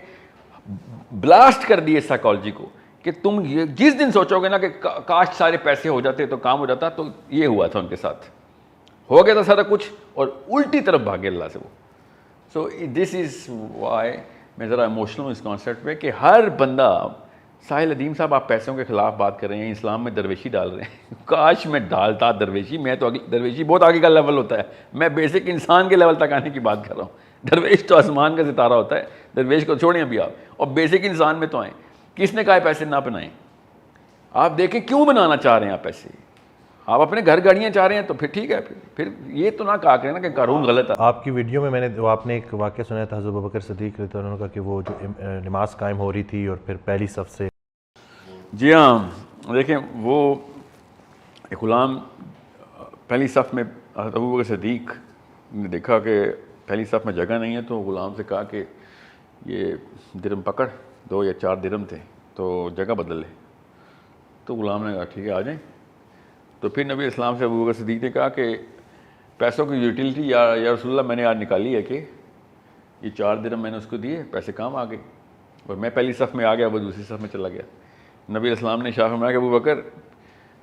بلاسٹ کر دیے سائیکالوجی کو کہ تم یہ جس دن سوچو گے نا کہ کاش سارے پیسے ہو جاتے تو کام ہو جاتا, تو یہ ہوا تھا ان کے ساتھ, ہو گیا تھا سارا کچھ اور الٹی طرف بھاگے اللہ سے وہ. سو دس از وائی میں ذرا ایموشنل ہوں اس کانسیپٹ پہ کہ ہر بندہ, ساحل ادیم صاحب آپ پیسوں کے خلاف بات کر رہے ہیں, اسلام میں درویشی ڈال رہے ہیں, کاش میں ڈالتا درویشی, میں تو درویشی بہت آگے کا لیول ہوتا ہے, میں بیسک انسان کے لیول تک آنے کی بات کر رہا ہوں. درویش تو آسمان کا ستارہ ہوتا ہے, درویش کو چھوڑیں ابھی آپ, اور بیسک انسان میں تو آئیں. کس نے کہا پیسے نہ بنائیں؟ آپ دیکھیں کیوں بنانا چاہ رہے ہیں آپ پیسے, آپ اپنے گھر گاڑیاں چاہ رہے ہیں تو پھر ٹھیک ہے, پھر یہ تو نہ کہا کریں نا کہ قارون غلط ہے.
آپ کی ویڈیو میں نے آپ نے ایک واقعہ سنایا تھا حضرت ابوبکر صدیق رضی اللہ عنہ کا کہ وہ جو نماز قائم ہو رہی تھی اور پھر پہلی صف سے.
جی ہاں, دیکھیں وہ ایک غلام پہلی صف میں, حضرت ابوبکر صدیق نے دیکھا کہ پہلی صف میں جگہ نہیں ہے, تو غلام سے کہا کہ یہ درم پکڑ, 2 یا 4 درم تھے, تو جگہ بدل لے. تو غلام نے کہا ٹھیک ہے آ جائیں. تو پھر نبی اسلام سے ابوبکر صدیق نے کہا کہ پیسوں کی یوٹیلٹی یا رسول اللہ میں نے آج نکالی ہے کہ یہ 4 درم میں نے اس کو دیے, پیسے کام آ گئے, اور میں پہلی صف میں آ گیا, وہ دوسری صف میں چلا گیا. نبی اسلام نے شاہ فرمایا کہ ابوبکر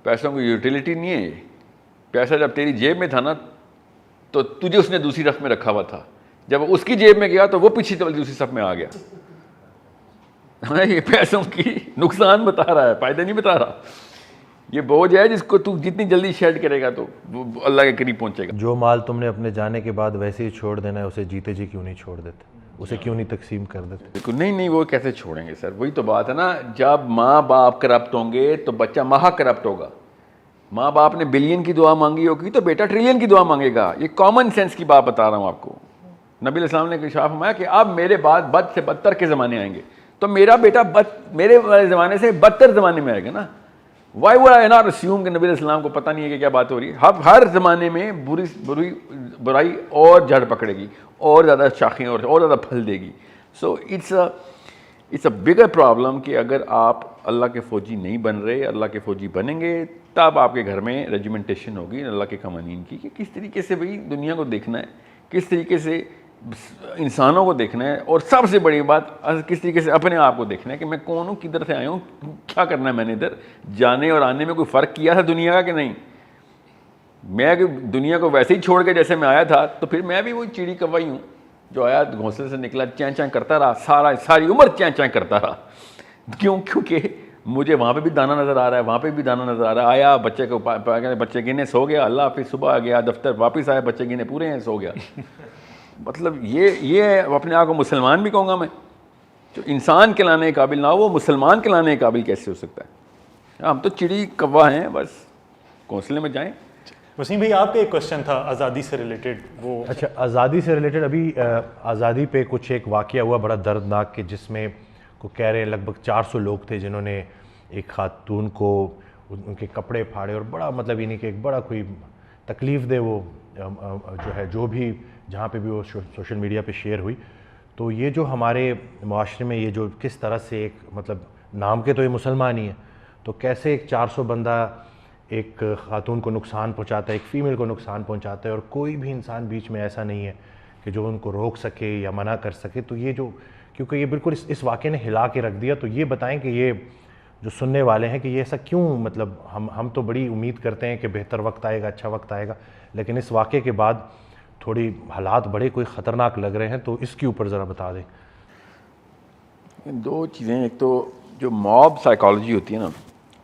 پیسوں کی یوٹیلٹی نہیں ہے, پیسہ جب تیری جیب میں تھا نا تو تجھے اس نے دوسری صف میں رکھا ہوا تھا, جب اس کی جیب میں گیا تو وہ پیچھے دوسری صف میں آ گیا. یہ پیسوں کی نقصان بتا رہا ہے, فائدہ نہیں بتا رہا. یہ بوجھ ہے جس کو تو جتنی جلدی شیڈ کرے گا تو وہ اللہ کے قریب پہنچے گا.
جو مال تم نے اپنے جانے کے بعد ویسے ہی چھوڑ دینا ہے, اسے جیتے جی کیوں نہیں چھوڑ دیتے, اسے کیوں نہیں تقسیم کر دیتے؟
بالکل نہیں, وہ کیسے چھوڑیں گے سر, وہی تو بات ہے نا, جب ماں باپ کرپٹ ہوں گے تو بچہ مہا کرپٹ ہوگا. ماں باپ نے بلین کی دعا مانگی ہوگی تو بیٹا ٹریلین کی دعا مانگے گا. یہ کامن سینس کی بات بتا رہا ہوں آپ کو. نبی علیہ السلام نے ارشاد فرمایا کہ اب میرے بعد بد سے بدتر کے زمانے آئیں گے, تو میرا بیٹا میرے والے زمانے سے بدتر زمانے میں آئے گا نا. Y would I not assume کہ نبی علیہ السلام کو پتہ نہیں ہے کہ کیا بات ہو رہی ہے. ہر زمانے میں برائی اور جڑ پکڑے گی, اور زیادہ شاخیں اور زیادہ پھل دے گی. سو اٹس اے بگر پرابلم کہ اگر آپ اللہ کے فوجی نہیں بن رہے, اللہ کے فوجی بنیں گے تب آپ کے گھر میں ریجیمنٹیشن ہوگی اللہ کے قوانین کی, کہ کس طریقے سے بھائی دنیا کو دیکھنا ہے, کس طریقے سے انسانوں کو دیکھنا ہے, اور سب سے بڑی بات کس طریقے سے اپنے آپ کو دیکھنا ہے کہ میں کون ہوں, کدھر سے آیا ہوں, کیا کرنا ہے میں نے ادھر. جانے اور آنے میں کوئی فرق کیا تھا دنیا کا کہ نہیں؟ میں دنیا کو ویسے ہی چھوڑ کے جیسے میں آیا تھا, تو پھر میں بھی وہی چڑی کوائی ہوں جو آیا گھونسلے سے نکلا, چین چین کرتا رہا, ساری عمر چین چین کرتا رہا. کیونکہ مجھے وہاں پہ بھی دانا نظر آ رہا ہے, وہاں پہ بھی دانا نظر آ رہا ہے. آیا بچے کو بچے گنے سو گیا, اللہ پھر صبح آ گیا دفتر, واپس آیا بچے گنے پورے ہیں, سو گیا. مطلب یہ اپنے آپ کو مسلمان بھی کہوں گا میں, جو انسان کہلانے کے قابل نہ ہو وہ مسلمان کہلانے کے قابل کیسے ہو سکتا ہے؟ ہم تو چڑی کوا ہیں, بس گھونسلے میں جائیں.
وسیم بھائی آپ کا ایک کوشچن تھا آزادی سے ریلیٹڈ. وہ
اچھا, آزادی سے ریلیٹڈ ابھی آزادی پہ کچھ ایک واقعہ ہوا بڑا دردناک, کہ جس میں کو کہہ رہے ہیں لگ بھگ 400 لوگ تھے جنہوں نے ایک خاتون کو ان کے کپڑے پھاڑے, اور بڑا مطلب یہ نہیں کہ ایک بڑا کوئی تکلیف دے وہ جو ہے, جو بھی جہاں پہ بھی وہ سوشل میڈیا پہ شیئر ہوئی. تو یہ جو ہمارے معاشرے میں یہ جو کس طرح سے ایک مطلب نام کے تو یہ مسلمان ہی ہیں, تو کیسے ایک 400 بندہ ایک خاتون کو نقصان پہنچاتا ہے, ایک فیمیل کو نقصان پہنچاتا ہے, اور کوئی بھی انسان بیچ میں ایسا نہیں ہے کہ جو ان کو روک سکے یا منع کر سکے. تو یہ جو کیونکہ یہ بالکل اس واقعے نے ہلا کے رکھ دیا, تو یہ بتائیں کہ یہ جو سننے والے ہیں کہ یہ ایسا کیوں, مطلب ہم تو بڑی امید کرتے ہیں کہ بہتر وقت آئے گا, اچھا وقت آئے گا, لیکن اس واقعے کے بعد تھوڑی حالات بڑے کوئی خطرناک لگ رہے ہیں, تو اس کے اوپر ذرا بتا دیں.
2 چیزیں, ایک تو جو موب سائیکالوجی ہوتی ہے نا,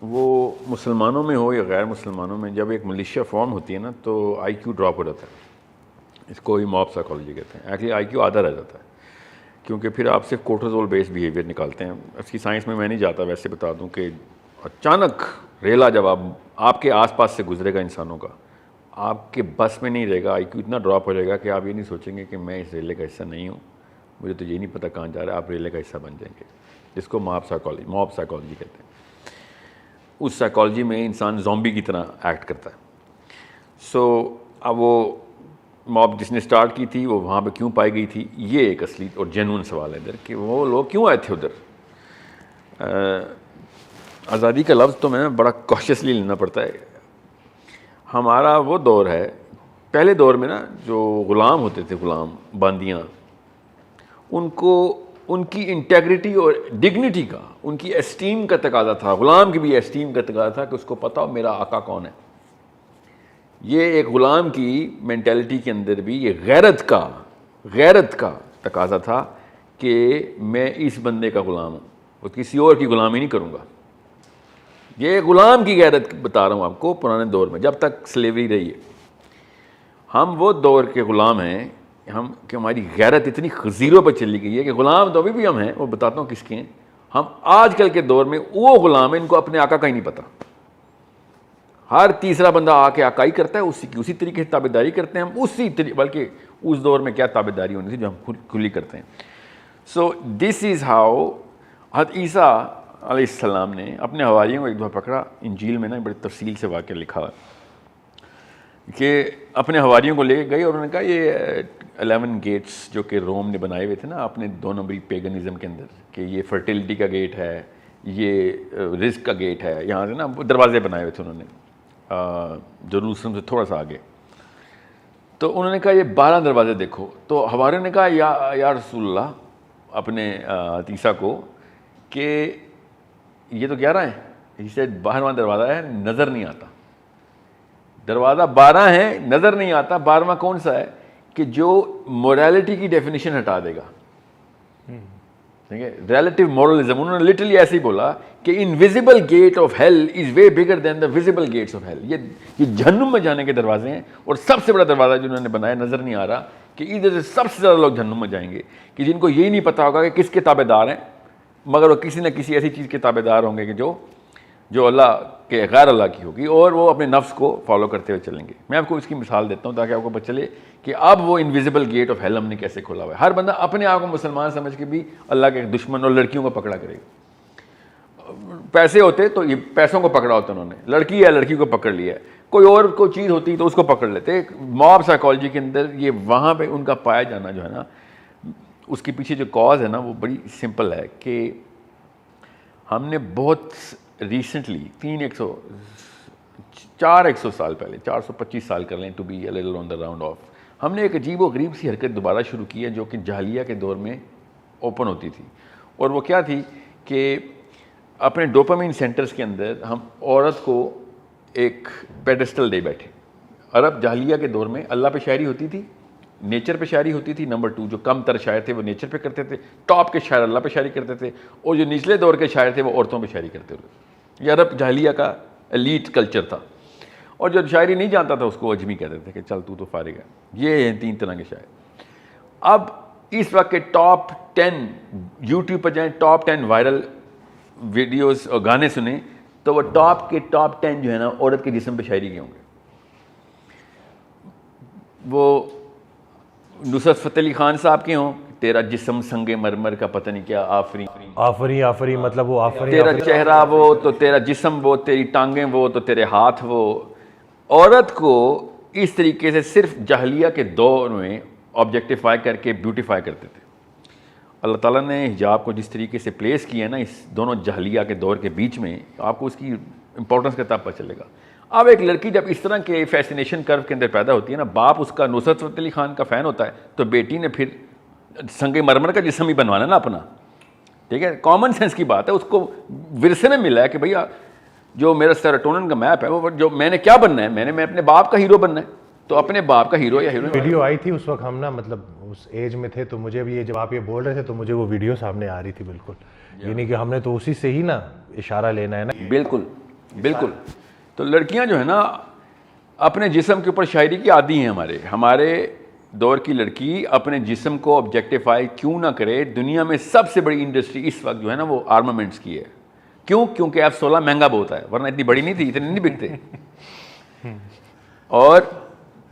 وہ مسلمانوں میں ہو یا غیر مسلمانوں میں, جب ایک ملیشیا فارم ہوتی ہے نا تو آئی کیو ڈراپ ہو جاتا ہے. اس کو ہی موب سائیکالوجی کہتے ہیں. ایکچولی آئی کیو آدھا رہ جاتا ہے, کیونکہ پھر آپ صرف کورٹیزول بیس بیہیویئر نکالتے ہیں. اس کی سائنس میں نہیں جاتا, ویسے بتا دوں کہ اچانک ریلا جب آپ کے آس پاس سے گزرے گا انسانوں کا, آپ کے بس میں نہیں رہے گا, IQ اتنا ڈراپ ہو جائے گا کہ آپ یہ نہیں سوچیں گے کہ میں اس ریلے کا حصہ نہیں ہوں, مجھے تو یہ نہیں پتہ کہاں جا رہا ہے, آپ ریلے کا حصہ بن جائیں گے, جس کو موب سائیکالوجی کہتے ہیں. اس سائیکالوجی میں انسان زومبی کی طرح ایکٹ کرتا ہے. سو اب وہ موب جس نے اسٹارٹ کی تھی وہ وہاں پہ کیوں پائی گئی تھی, یہ ایک اصلی اور جینون سوال ہے ادھر کہ وہ لوگ کیوں آئے تھے ادھر. آزادی کا لفظ تو میں بڑا کوشیسلی لینا پڑتا ہے. ہمارا وہ دور ہے, پہلے دور میں نا جو غلام ہوتے تھے, غلام باندیاں, ان کو ان کی انٹیگریٹی اور ڈگنیٹی کا, ان کی اسٹیم کا تقاضا تھا, غلام کی بھی اسٹیم کا تقاضا تھا کہ اس کو پتہ ہو میرا آقا کون ہے. یہ ایک غلام کی مینٹیلٹی کے اندر بھی یہ غیرت کا تقاضا تھا کہ میں اس بندے کا غلام ہوں اور کسی اور کی غلامی نہیں کروں گا. یہ غلام کی غیرت بتا رہا ہوں آپ کو, پرانے دور میں جب تک سلیوری رہی ہے. ہم وہ دور کے غلام ہیں ہم کہ ہماری غیرت اتنی زیرو پہ چلی گئی ہے کہ غلام تو ابھی بھی ہم ہیں, وہ بتاتا ہوں کس کے ہیں. ہم آج کل کے دور میں وہ غلام ہیں ان کو اپنے آقا کا ہی نہیں پتہ. ہر تیسرا بندہ آ کے آقائی کرتا ہے, اسی طریقے سے تابع داری کرتے ہیں ہم, بلکہ اس دور میں کیا تابع داری ہونی تھی جو ہم کھلی کرتے ہیں. سو دس از ہاؤ حضرت عیسیٰ علیہ السلام نے اپنے حواریوں کو ایک دفعہ پکڑا. انجیل میں نا بڑی تفصیل سے واقعہ لکھا ہے کہ اپنے حواریوں کو لے کے گئے اور انہوں نے کہا یہ 11 گیٹس جو کہ روم نے بنائے ہوئے تھے نا اپنے 2 نمبری پیگنزم کے اندر, کہ یہ فرٹیلٹی کا گیٹ ہے, یہ رزق کا گیٹ ہے, یہاں سے نا دروازے بنائے ہوئے تھے انہوں نے جروسلم سے تھوڑا سا آگے. تو انہوں نے کہا یہ 12 دروازے دیکھو. تو حواریوں نے کہا یا رسول اللہ اپنے عیسیٰ کو کہ یہ تو 11 ہیں. اسے 12واں دروازہ ہے, نظر نہیں آتا. دروازہ 12 ہیں, نظر نہیں آتا. 12واں کون سا ہے کہ جو موریلٹی کی ڈیفینیشن ہٹا دے گا. ٹھیک ہے, ریلیٹیو مورلزم. انہوں نے لٹرلی ایسے ہی بولا کہ invisible gate of hell is way bigger than the visible gates of hell. یہ جہنم میں جانے کے دروازے ہیں, اور سب سے بڑا دروازہ جو انہوں نے بنایا نظر نہیں آ رہا کہ ادھر سے سب سے زیادہ لوگ جہنم میں جائیں گے, کہ جن کو یہی نہیں پتا ہوگا کہ کس کے تابع دار ہیں, مگر وہ کسی نہ کسی ایسی چیز کے تابع دار ہوں گے کہ جو اللہ کے غیر اللہ کی ہوگی, اور وہ اپنے نفس کو فالو کرتے ہوئے چلیں گے. میں آپ کو اس کی مثال دیتا ہوں تاکہ آپ کو پتہ چلے کہ اب وہ انویزیبل گیٹ آف ہیل ہم نے کیسے کھولا ہوا ہے. ہر بندہ اپنے آپ کو مسلمان سمجھ کے بھی اللہ کے دشمن اور لڑکیوں کو پکڑا کرے گا. پیسے ہوتے تو یہ پیسوں کو پکڑا ہوتا انہوں نے, لڑکی ہے لڑکی کو پکڑ لیا ہے, کوئی اور کوئی چیز ہوتی تو اس کو پکڑ لیتے. موب سائیکالوجی کے اندر یہ وہاں پہ ان کا پایا جانا جو ہے نا, اس کے پیچھے جو کاز ہے نا وہ بڑی سمپل ہے کہ ہم نے بہت ریسنٹلی 400 سال پہلے, 425 سال کر لیں to be a little on the round off, ہم نے ایک عجیب و غریب سی حرکت دوبارہ شروع کی ہے جو کہ جاہلیہ کے دور میں اوپن ہوتی تھی. اور وہ کیا تھی کہ اپنے ڈوپامین سینٹرز کے اندر ہم عورت کو ایک پیڈسٹل دے بیٹھے. عرب جاہلیہ کے دور میں اللہ پہ شاعری ہوتی تھی, نیچر پہ شاعری ہوتی تھی. نمبر 2 جو کم تر شاعر تھے وہ نیچر پہ کرتے تھے, ٹاپ کے شاعر اللہ پہ شاعری کرتے تھے, اور جو نچلے دور کے شاعر تھے وہ عورتوں پہ شاعری کرتے تھے. یہ عرب جاہلیہ کا ایلیٹ کلچر تھا, اور جو شاعری نہیں جانتا تھا اس کو اجمی کہتے تھے کہ چل تو فارغ ہے. یہ ہیں 3 طرح کے شاعر. اب اس وقت کے ٹاپ 10 یوٹیوب پر جائیں, ٹاپ 10 وائرل ویڈیوز اور گانے سنیں تو وہ ٹاپ کے ٹاپ 10 جو ہے نا عورت کے جسم پہ شاعری کے ہوں گے. وہ نصرت فتح علی خان صاحب کے ہوں, تیرا جسم سنگ مرمر کا پتہ نہیں کیا
آفری مطلب وہ آفری,
تیرا چہرہ وہ تو تیرا جسم وہ, تیری ٹانگیں وہ تو تیرے ہاتھ وہ. عورت کو اس طریقے سے صرف جاہلیہ کے دور میں آبجیکٹیفائی کر کے بیوٹیفائی کرتے تھے. اللہ تعالیٰ نے حجاب کو جس طریقے سے پلیس کیا ہے نا اس دونوں جاہلیہ کے دور کے بیچ میں, آپ کو اس کی امپورٹنس کا تب پتہ چلے گا. اب ایک لڑکی جب اس طرح کے فیسینیشن کرو کے اندر پیدا ہوتی ہے نا, باپ اس کا نصرت فتح علی خان کا فین ہوتا ہے تو بیٹی نے پھر سنگ مرمر کا جسم ہی بنوانا نا اپنا. ٹھیک ہے, کامن سینس کی بات ہے, اس کو ورثے میں ملا ہے کہ بھیا جو میرا سیروٹونن کا میپ ہے وہ جو میں نے کیا بننا ہے, میں اپنے باپ کا ہیرو بننا ہے, تو اپنے باپ کا ہیرو یا ہیروئن.
ویڈیو آئی تھی اس وقت ہم نا مطلب اس ایج میں تھے, تو مجھے بھی یہ جب آپ یہ بول رہے تھے تو مجھے وہ ویڈیو سامنے آ رہی تھی بالکل. یعنی کہ ہم نے تو اسی سے ہی نا اشارہ لینا ہے نا.
بالکل بالکل. تو لڑکیاں جو ہے نا اپنے جسم کے اوپر شاعری کی عادی ہیں. ہمارے دور کی لڑکی اپنے جسم کو آبجیکٹیفائی کیوں نہ کرے. دنیا میں سب سے بڑی انڈسٹری اس وقت جو ہے نا وہ آرمامنٹس کی ہے. کیوں؟ کیونکہ F-16 مہنگا بہت ہے, ورنہ اتنی بڑی نہیں تھی, اتنے نہیں بکتے. اور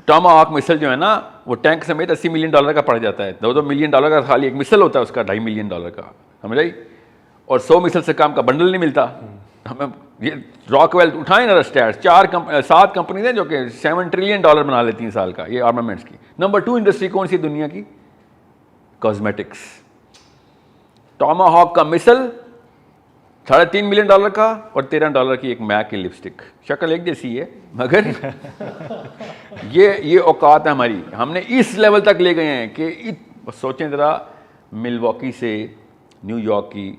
ٹاما ہاک مسل جو ہے نا وہ ٹینک سمیت $80 ملین کا پڑ جاتا ہے. $2 ملین کا خالی ایک مسل ہوتا ہے اس کا $2.5 ملین کا, سمجھ آئی. اور 100 مسل سے کام کا بنڈل نہیں ملتا. ہمیں یہ راک ویل اٹھائیں نا اسٹیٹس, 7 کمپنیز ہیں جو کہ $7 ٹریلین بنا لیتی ہیں سال کا, یہ آرمامنٹس کی. نمبر 2 انڈسٹری کون سی دنیا کی؟ کاسمیٹکس. ٹاما ہاک کا مسل $3.5 ملین کا اور $13 کی ایک میک کی لپسٹک, شکل ایک جیسی ہے مگر یہ اوقات ہے ہماری. ہم نے اس لیول تک لے گئے ہیں کہ سوچیں ذرا, ملواکی سے نیو یارک کی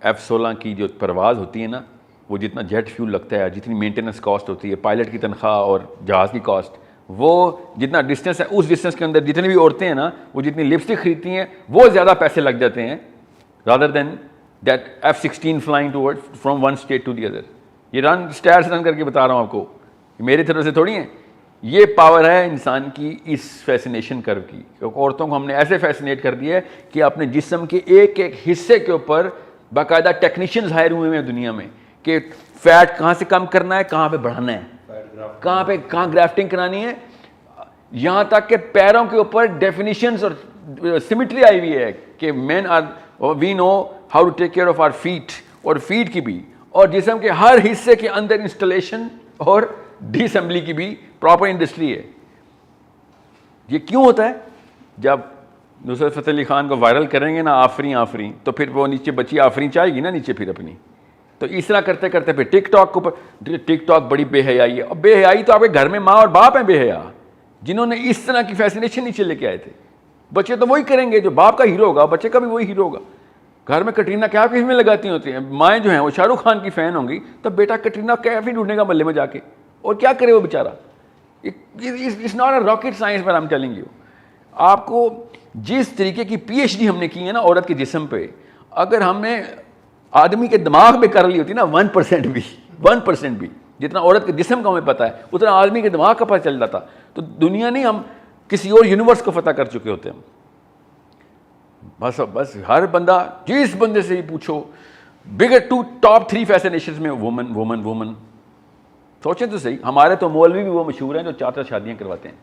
F-16 کی جو پرواز ہوتی ہے نا, وہ جتنا جیٹ فیول لگتا ہے, جتنی مینٹیننس کاسٹ ہوتی ہے, پائلٹ کی تنخواہ اور جہاز کی کاسٹ, وہ جتنا ڈسٹینس ہے اس ڈسٹینس کے اندر جتنی بھی عورتیں ہیں نا وہ جتنی لپسٹک خریدتی ہیں وہ زیادہ پیسے لگ جاتے ہیں rather than that F-16 flying from one state to the other. یہ اسٹیٹس رن کر کے بتا رہا ہوں آپ کو, میری طرف سے تھوڑی ہیں. یہ پاور ہے انسان کی اس فیسنیشن کرو کی. عورتوں کو ہم نے ایسے فیسنیٹ کر دیا ہے کہ اپنے جسم کے ایک ایک حصے کے اوپر باقاعدہ ٹیکنیشینز ہائر ہوئے ہیں دنیا میں کہ فیٹ کہاں سے کم کرنا ہے, کہاں پہ بڑھانا ہے, کہاں گرافٹنگ کرانی ہے, یہاں تک کہ پیروں کے اوپر ڈیفینیشنز اور سیمیٹری آئی ہوئی ہے کہ man are we know how to take care of our fat, اور فیٹ کی بھی اور جسم کے ہر حصے کے اندر انسٹالیشن اور ڈی اسمبلی کی بھی پراپر انڈسٹری ہے. یہ کیوں ہوتا ہے؟ جب نصرت فتح علی خان کو وائرل کریں گے نا آفرین, تو پھر وہ نیچے بچی آفرین چاہے گی نا نیچے پھر اپنی, تو اس طرح کرتے کرتے پھر ٹک ٹاک کو, ٹک ٹاک بڑی بے حیائی ہے. اور بے حیائی تو آپ کے گھر میں ماں اور باپ ہیں بے حیا, جنہوں نے اس طرح کی فیسنیشن نیچے لے کے آئے تھے. بچے تو وہی کریں گے جو باپ کا ہیرو ہوگا, بچے کا بھی وہی ہیرو ہوگا. گھر میں کٹرینہ کیف کی فلمیں لگاتی ہوتی ہیں, مائیں جو ہیں وہ شاہ رخ خان کی فین ہوں گی, تو بیٹا کٹرینہ کیف ہی ڈھونڈے گا محلے میں جا کے, اور کیا کرے وہ بیچارہ. It's not a rocket science but I am telling you. آپ کو جس طریقے کی PhD ہم نے کی ہے نا عورت کے جسم پہ, اگر ہم نے آدمی کے دماغ میں کر لی ہوتی نا 1% بھی جتنا عورت کے جسم کا ہمیں پتہ ہے اتنا آدمی کے دماغ کا پتہ چل جاتا, تو دنیا نہیں, ہم کسی اور یونیورس کو فتح کر چکے ہوتے ہیں. بس ہر بندہ, جس بندے سے ہی پوچھو, بگر ٹاپ 3 فیسنیشنز میں وومن. سوچیں تو صحیح, ہمارے تو مولوی بھی وہ مشہور ہیں جو 4 شادیاں کرواتے ہیں.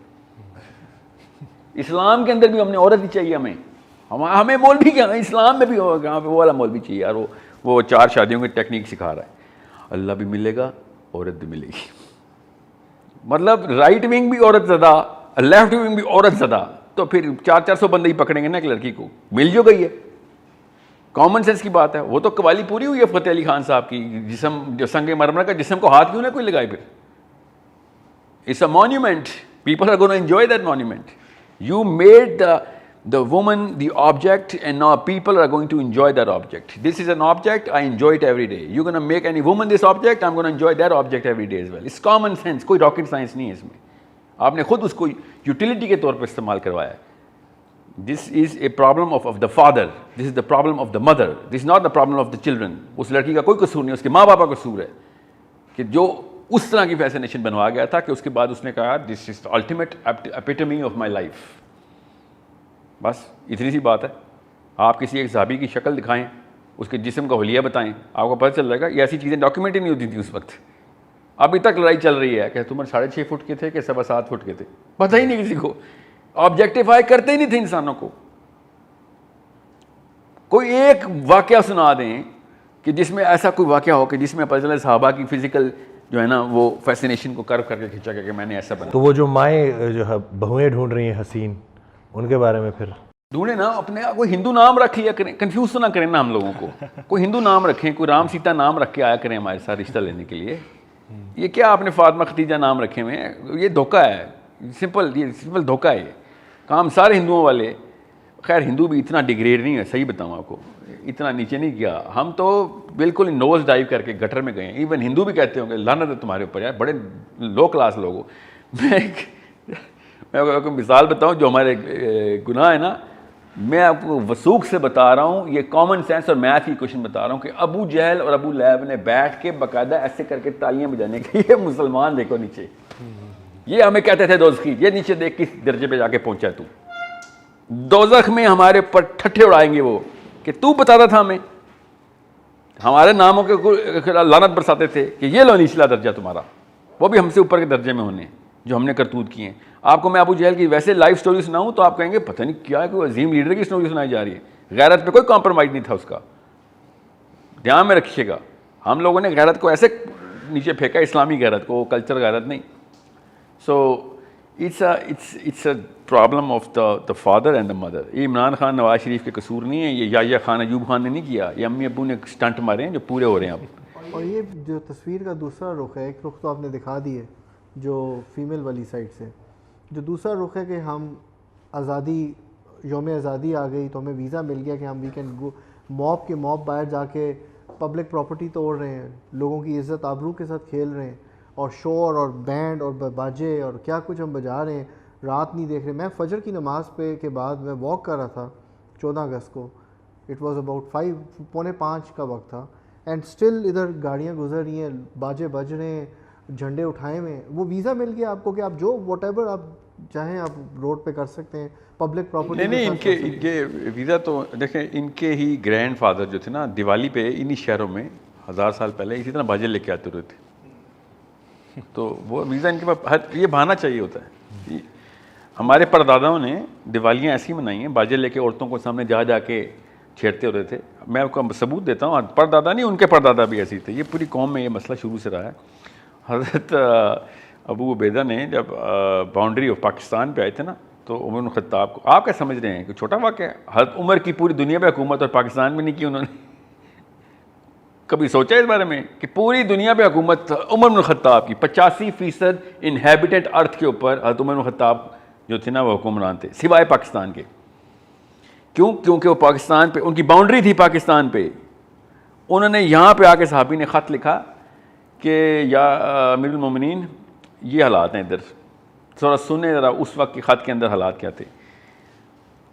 اسلام کے اندر بھی ہم نے عورت ہی چاہیے, ہمیں مولوی کیا, اسلام میں بھی ہوگا وہ والا مولوی چاہیے یار, وہ 4 شادیوں کی ٹیکنیک سکھا رہا ہے. اللہ بھی ملے گا, عورت بھی ملے گی. مطلب رائٹ ونگ بھی عورت زدہ, لیفٹ ونگ بھی عورت زدہ, تو پھر 400 بندے ہی پکڑیں گے نا ایک لڑکی کو, مل جو گئی ہے. کامن سینس کی بات ہے. وہ تو قوالی پوری ہوئی ہے فتح علی خان صاحب کی, جسم جو سنگ مرمر کا جسم کو ہاتھ کیوں نہ کوئی لگائے. پھر it's a monument, people are gonna enjoy that monument. You made the woman the object, and now people are going to enjoy that object. This is an object, I enjoy it every day. You're going to make any woman this object, I'm going to enjoy that object every day as well. It's common sense, کوئی rocket science نہیں ہے اس میں. آپ نے خود اس کو utility کے طور پر استعمال کروایا ہے. This is a problem of the father. This is the problem of the mother. This is not the problem of the children. اس لڑکی کا کوئی قصور نہیں, اس کے ماں باپ کا قصور ہے کہ جو اس طرح کی فیسنیشن بنوا گیا تھا کہ اس کے بعد اس نے کہا دس از الٹیمیٹ ایپیٹمی آف مائی لائف. بس اتنی سی بات ہے. آپ کسی ایک صحابی کی شکل دکھائیں, اس کے جسم کا حلیہ بتائیں, آپ کو پتہ چل جائے گا. یہ ایسی چیزیں ڈاکیومنٹ ہی نہیں ہوتی تھیں اس وقت. ابھی تک لڑائی چل رہی ہے کہ تم 6.5 فٹ کے تھے کہ 7.25 فٹ کے تھے, پتہ ہی نہیں کسی کو. آبجیکٹیفائی کرتے ہی نہیں تھے انسانوں کو. کوئی ایک واقعہ سنا دیں کہ جس میں ایسا کوئی واقعہ ہو کہ جس میں پتہ چلے صحابہ کی فزیکل جو ہے نا وہ فیسنیشن کو کرو کر کے کھینچا کہ میں نے ایسا بنا.
تو وہ جو مائیں جو ہے بہویں ڈھونڈ رہی ہیں حسین, ان کے بارے میں پھر
ڈھونڈے نا, اپنے کوئی ہندو نام رکھ لیا کریں, کنفیوز تو نہ کریں نا ہم لوگوں کو. کوئی ہندو نام رکھیں, کوئی رام سیتا نام رکھ کے آیا کریں ہمارے ساتھ رشتہ لینے کے لیے. یہ کیا آپ نے فاطمہ ختیجہ نام رکھے ہوئے ہیں, یہ دھوکہ ہے, سمپل دھوکہ ہے. کام سارے ہندوؤں والے, خیر ہندو بھی اتنا ڈگریڈ نہیں ہے, صحیح بتاؤں آپ کو, اتنا نیچے نہیں کیا. ہم تو بالکل نوز ڈائیو کر کے گٹر میں گئے ہیں. ایون ہندو بھی کہتے ہوں گے لعنت ہے تمہارے اوپر, یار بڑے لو کلاس لوگ ہو. میں آپ کو مثال بتاؤں جو ہمارے گناہ ہے نا, میں آپ کو وثوق سے بتا رہا ہوں, یہ کامن سینس اور میتھ کی کوشچن بتا رہا ہوں کہ ابو جہل اور ابو لہب نے بیٹھ کے باقاعدہ ایسے کر کے تالیاں بجانے کے, یہ مسلمان دیکھو نیچے, یہ ہمیں کہتے تھے دوزخی, یہ نیچے دیکھ کس درجے پہ جا کے پہنچا تو. دوزخ میں ہمارے اوپر ٹھٹھے اڑائیں گے وہ کہ تو بتاتا تھا ہمیں, ہمارے ناموں کے لعنت برساتے تھے کہ یہ لو نچلا درجہ تمہارا, وہ بھی ہم سے اوپر کے درجے میں ہونے جو ہم نے کرتوت کیے ہیں. آپ کو میں ابو جہل کی ویسے لائف سٹوری سناؤں تو آپ کہیں گے پتہ نہیں کیا ہے، کوئی عظیم لیڈر کی سٹوری سنائی جا رہی ہے. غیرت پہ کوئی کمپرومائز نہیں تھا اس کا، دھیان میں رکھیے گا. ہم لوگوں نے غیرت کو ایسے نیچے پھینکا، اسلامی غیرت کو، کلچر غیرت نہیں. So it's a problem of the father and the mother. یہ عمران خان نواز شریف کے قصور نہیں ہے، یہ یحییٰ خان ایوب خان نے نہیں کیا، یہ امی ابو نے اسٹنٹ مارے ہیں جو پورے ہو رہے ہیں اب.
اور یہ جو تصویر کا دوسرا رخ ہے، ایک رخ تو آپ نے دکھا دی ہے جو فیمیل والی سائڈ سے، جو دوسرا رخ ہے کہ ہم آزادی، یوم آزادی آ گئی تو ہمیں ویزا مل گیا کہ ہم وی کین گو، موب کے موب باہر جا کے پبلک پراپرٹی توڑ رہے ہیں، لوگوں کی عزت آبرو کے ساتھ کھیل رہے ہیں، اور شور اور بینڈ اور باجے اور کیا کچھ ہم بجا رہے ہیں، رات نہیں دیکھ رہے. میں فجر کی نماز پہ کے بعد میں واک کر رہا تھا 14 اگست کو، اٹ واز اباؤٹ 4:45 کا وقت تھا، اینڈ اسٹل ادھر گاڑیاں گزر رہی ہیں، باجے بج رہے ہیں، جھنڈے اٹھائے ہوئے ہیں. وہ ویزا مل گیا آپ کو کہ آپ جو واٹ ایور آپ چاہیں آپ روڈ پہ کر سکتے ہیں، پبلک پراپرٹی.
نہیں ان کے ویزا تو دیکھیں، ان کے ہی گرینڈ فادر جو تھے نا، دیوالی پہ انہی شہروں میں 1000 سال پہلے اسی طرح باجے لے کے آتے ہوئے تھے. تو وہ ویزا ان کے پاس یہ بہانا چاہیے ہوتا ہے. ہمارے پرداداؤں نے دیوالیاں ایسی منائی ہیں، باجے لے کے عورتوں کو سامنے جا جا کے چھیڑتے ہوتے تھے. میں آپ کو ثبوت دیتا ہوں، پردادا نہیں ان کے پردادا بھی ایسے تھے. یہ پوری قوم میں یہ مسئلہ شروع سے رہا ہے. حضرت ابو عبیدہ نے جب باؤنڈری آف پاکستان پہ آئے تھے نا، تو عمر بن خطاب کو، آپ کیا سمجھ رہے ہیں کہ چھوٹا واقعہ ہے؟ حضرت عمر کی پوری دنیا پہ حکومت اور پاکستان میں نہیں کی انہوں نے. کبھی سوچا اس بارے میں کہ پوری دنیا پہ حکومت عمر بن خطاب کی، 85% انہیبیٹنٹ ارتھ کے اوپر حضرت عمر بن خطاب جو تھے نا وہ حکمران تھے، سوائے پاکستان کے. کیوں؟ کیونکہ وہ پاکستان پہ ان کی باؤنڈری تھی پاکستان پہ. انہوں نے یہاں پہ آ کے صحابی نے خط لکھا کہ یا امیر المومنین یہ حالات ہیں ادھر، تھوڑا سنیں ذرا اس وقت کے خط کے اندر حالات کیا تھے.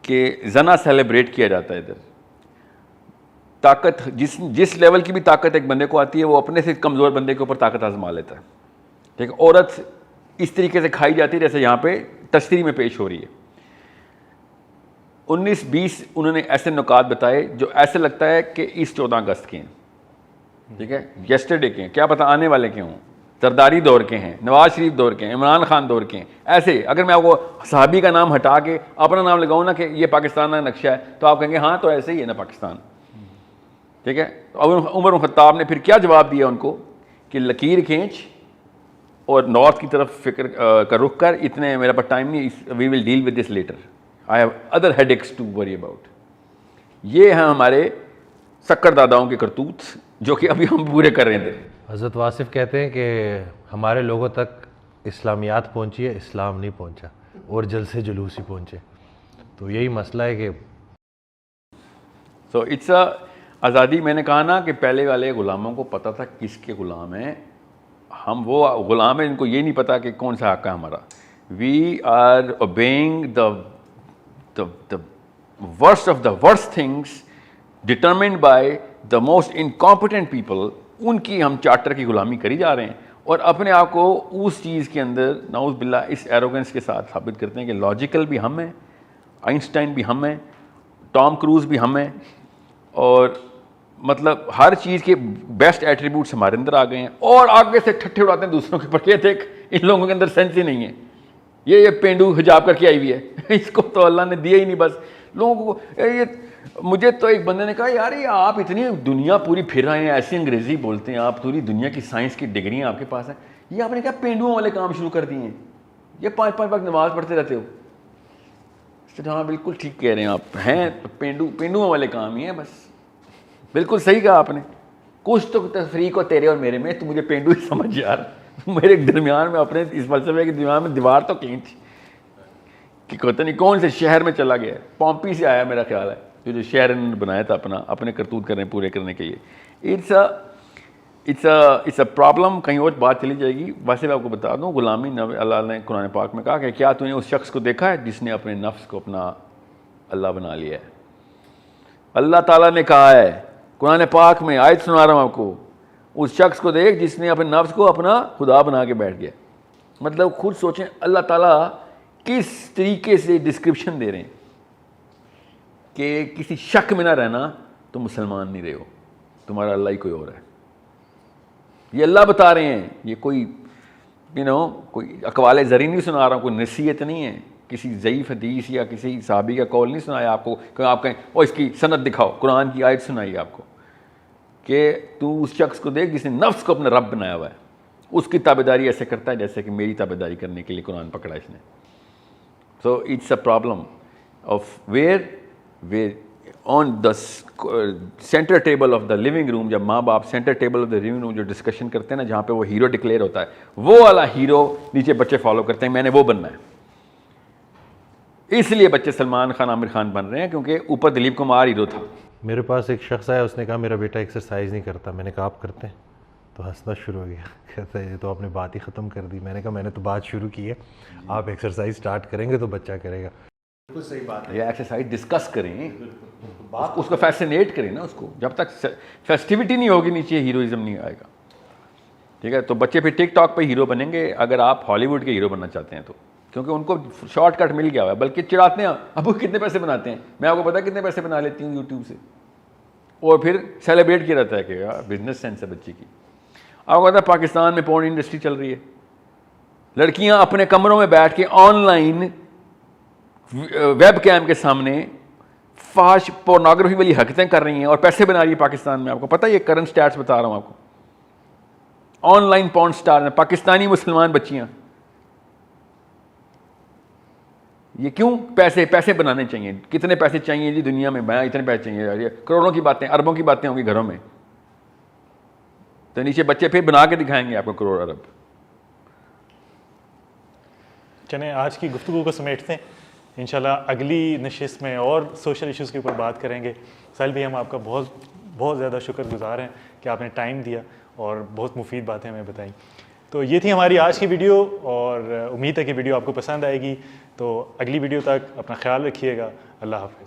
کہ زنا سیلیبریٹ کیا جاتا ہے ادھر. طاقت جس لیول کی بھی طاقت ایک بندے کو آتی ہے، وہ اپنے سے کمزور بندے کے اوپر طاقت آزما لیتا ہے. ٹھیک ہے، عورت اس طریقے سے کھائی جاتی ہے جیسے یہاں پہ تشریح میں پیش ہو رہی ہے. 19-20 انہوں نے ایسے نکات بتائے جو ایسے لگتا ہے کہ اس 14 اگست کے ہیں. ٹھیک ہے، یسٹرڈے کے ہیں، کیا پتہ آنے والے کے ہوں، زرداری دور کے ہیں، نواز شریف دور کے ہیں، عمران خان دور کے ہیں. ایسے اگر میں آپ کو صحابی کا نام ہٹا کے اپنا نام لگاؤں نا کہ یہ پاکستان کا نقشہ ہے، تو آپ کہیں گے ہاں تو ایسے ہی ہے نا پاکستان. ٹھیک ہے. عمر بن خطاب نے پھر کیا جواب دیا ان کو کہ لکیر کھینچ اور نارتھ کی طرف فکر کا رخ کر، اتنے میرے پاس ٹائم نہیں، we will deal with this later, I have other headaches to worry about. یہ ہیں ہمارے سکر داداؤں کے کرتوت جو کہ ابھی ہم پورے کر رہے تھے.
حضرت واصف کہتے ہیں کہ ہمارے لوگوں تک اسلامیات پہنچی ہے، اسلام نہیں پہنچا، اور جلسے جلوس ہی پہنچے. تو یہی مسئلہ ہے کہ
سو اٹس آزادی. میں نے کہا نا کہ پہلے والے غلاموں کو پتہ تھا کس کے غلام ہیں. ہم وہ غلام ہیں جن کو یہ نہیں پتا کہ کون سا حق ہے ہمارا. We are obeying the worst of the worst things determined by the most incompetent people. ان کی ہم چارٹر کی غلامی کری جا رہے ہیں اور اپنے آپ کو اس چیز کے اندر نعوذ باللہ اس ایروگنس کے ساتھ ثابت کرتے ہیں کہ لاجیکل بھی ہم ہیں، آئنسٹائن بھی ہم ہیں، ٹام کروز بھی ہم ہیں، اور مطلب ہر چیز کے بیسٹ ایٹریبیوٹس ہمارے اندر آ گئے ہیں، اور آگے سے ٹھٹھے اڑاتے ہیں دوسروں کے اوپر. یہ دیکھ ان لوگوں کے اندر سینس ہی نہیں ہے، یہ پینڈو حجاب کر کے آئی ہوئی ہے، اس کو تو اللہ نے دیا ہی نہیں. بس لوگوں کو یہ، مجھے تو ایک بندے نے کہا یار یہ آپ اتنی دنیا پوری پھر رہے ہیں، ایسی انگریزی بولتے ہیں آپ، پوری دنیا کی سائنس کی ڈگریاں آپ کے پاس ہیں، یہ آپ نے کیا پینڈوؤں والے کام شروع کر دیے ہیں، یہ 5 وقت نماز پڑھتے رہتے ہو. ہاں بالکل ٹھیک کہہ رہے ہیں آپ، ہیں پینڈوؤں والے کام ہی ہیں بس. بالکل صحیح کہا آپ نے. کچھ تو تفریق ہو تیرے اور میرے میں، تو مجھے پینڈو ہی سمجھ یار. میرے درمیان میں اپنے اس فلسفے کے درمیان میں دیوار تو کہیں تھی کہ پتہ نہیں کون سے شہر میں چلا گیا. پومپی سے آیا میرا خیال ہے، جو شہر انہوں نے بنایا تھا اپنے کرتوت کرنے پورے کرنے کے لیے. It's a problem. کہیں اور بات چلی جائے گی. ویسے میں آپ کو بتا دوں، غلامی اللہ نے قرآن پاک میں کہا کہ کیا تو نے اس شخص کو دیکھا ہے جس نے اپنے نفس کو اپنا اللہ بنا لیا ہے. اللہ تعالیٰ نے کہا ہے قرآن پاک میں، آیت سنا رہا ہوں آپ کو، اس شخص کو دیکھ جس نے اپنے نفس کو اپنا خدا بنا کے بیٹھ گیا. مطلب خود سوچیں اللہ تعالیٰ کس طریقے سے ڈسکرپشن دے رہے ہیں کہ کسی شک میں نہ رہنا تم مسلمان نہیں رہے ہو، تمہارا اللہ ہی کوئی اور ہے. یہ اللہ بتا رہے ہیں، یہ کوئی کوئی اقوال زرعی نہیں سنا رہا ہوں, کوئی نصیحت نہیں ہے, کسی ضعیف حدیث یا کسی صحابی کا قول نہیں سنایا آپ کو کہ آپ کہیں او اس کی سند دکھاؤ, قرآن کی آیت سنائی آپ کو کہ تو اس شخص کو دیکھ جس نے نفس کو اپنا رب بنایا ہوا ہے, اس کی تابعداری ایسے کرتا ہے جیسے کہ میری تابعداری کرنے کے لیے قرآن پکڑا اس نے. So it's a problem of where on the center table of the living room, جب ماں باپ center table of the living room جو ڈسکشن کرتے ہیں نا, جہاں پہ وہ ہیرو ڈکلیئر ہوتا ہے, وہ والا ہیرو نیچے بچے فالو کرتے ہیں, میں نے وہ بننا ہے. اس لیے بچے سلمان خان عامر خان بن رہے ہیں کیونکہ اوپر دلیپ کمار ہیرو تھا.
میرے پاس ایک شخص آیا, اس نے کہا میرا بیٹا ایکسرسائز نہیں کرتا. میں نے کہا آپ کرتے ہیں؟ تو ہنسنا شروع ہو گیا, کہتا ہے یہ تو آپ نے بات ہی ختم کر دی. میں نے کہا میں نے تو بات شروع کی ہے, آپ ایکسرسائز سٹارٹ کریں گے تو بچہ کرے گا.
بالکل صحیح بات ہے.
یا ایکسرسائز ڈسکس کریں, اس کو فیسینیٹ کریں نا, اس کو جب تک فیسٹیوٹی نہیں ہوگی نیچے ہیروئزم نہیں آئے گا. ٹھیک ہے, تو بچے پھر ٹک ٹاک پہ ہیرو بنیں گے اگر آپ ہالی ووڈ کے ہیرو بننا چاہتے ہیں تو, کیونکہ ان کو شارٹ کٹ مل گیا ہوا ہے. بلکہ چڑھاتے ہیں ابو کتنے پیسے بناتے ہیں, میں آپ کو پتا کتنے پیسے بنا لیتی ہوں یوٹیوب سے, اور پھر سیلیبریٹ کیا رہتا ہے کہ بزنس سینس ہے بچے کی. آپ کو پتا ہے پاکستان میں پورن انڈسٹری چل رہی ہے, لڑکیاں اپنے کمروں میں بیٹھ کے آن لائن ویب کیم کے سامنے فحش پورنوگرافی والی حرکتیں کر رہی ہیں اور پیسے بنا رہی ہیں پاکستان میں. آپ کو پتہ ہے یہ کرنٹ سٹیٹس بتا رہا ہوں آپ کو, آن لائن پورن سٹار ہیں پاکستانی مسلمان بچیاں. یہ کیوں؟ پیسے بنانے چاہیے. کتنے پیسے چاہیے جی دنیا میں؟ میں اتنے پیسے چاہیے, کروڑوں کی باتیں, اربوں کی باتیں ہوں گی گھروں میں, تو نیچے بچے پھر بنا کے دکھائیں گے آپ کو کروڑ ارب.
چلیں آج کی گفتگو کو سمیٹتے ہیں, انشاءاللہ اگلی نشست میں اور سوشل ایشوز کے اوپر بات کریں گے. ساحل بھائی ہم آپ کا بہت زیادہ شکر گزار ہیں کہ آپ نے ٹائم دیا اور بہت مفید باتیں ہمیں بتائیں. تو یہ تھی ہماری آج کی ویڈیو, اور امید ہے کہ ویڈیو آپ کو پسند آئے گی. تو اگلی ویڈیو تک اپنا خیال رکھیے گا. اللہ حافظ.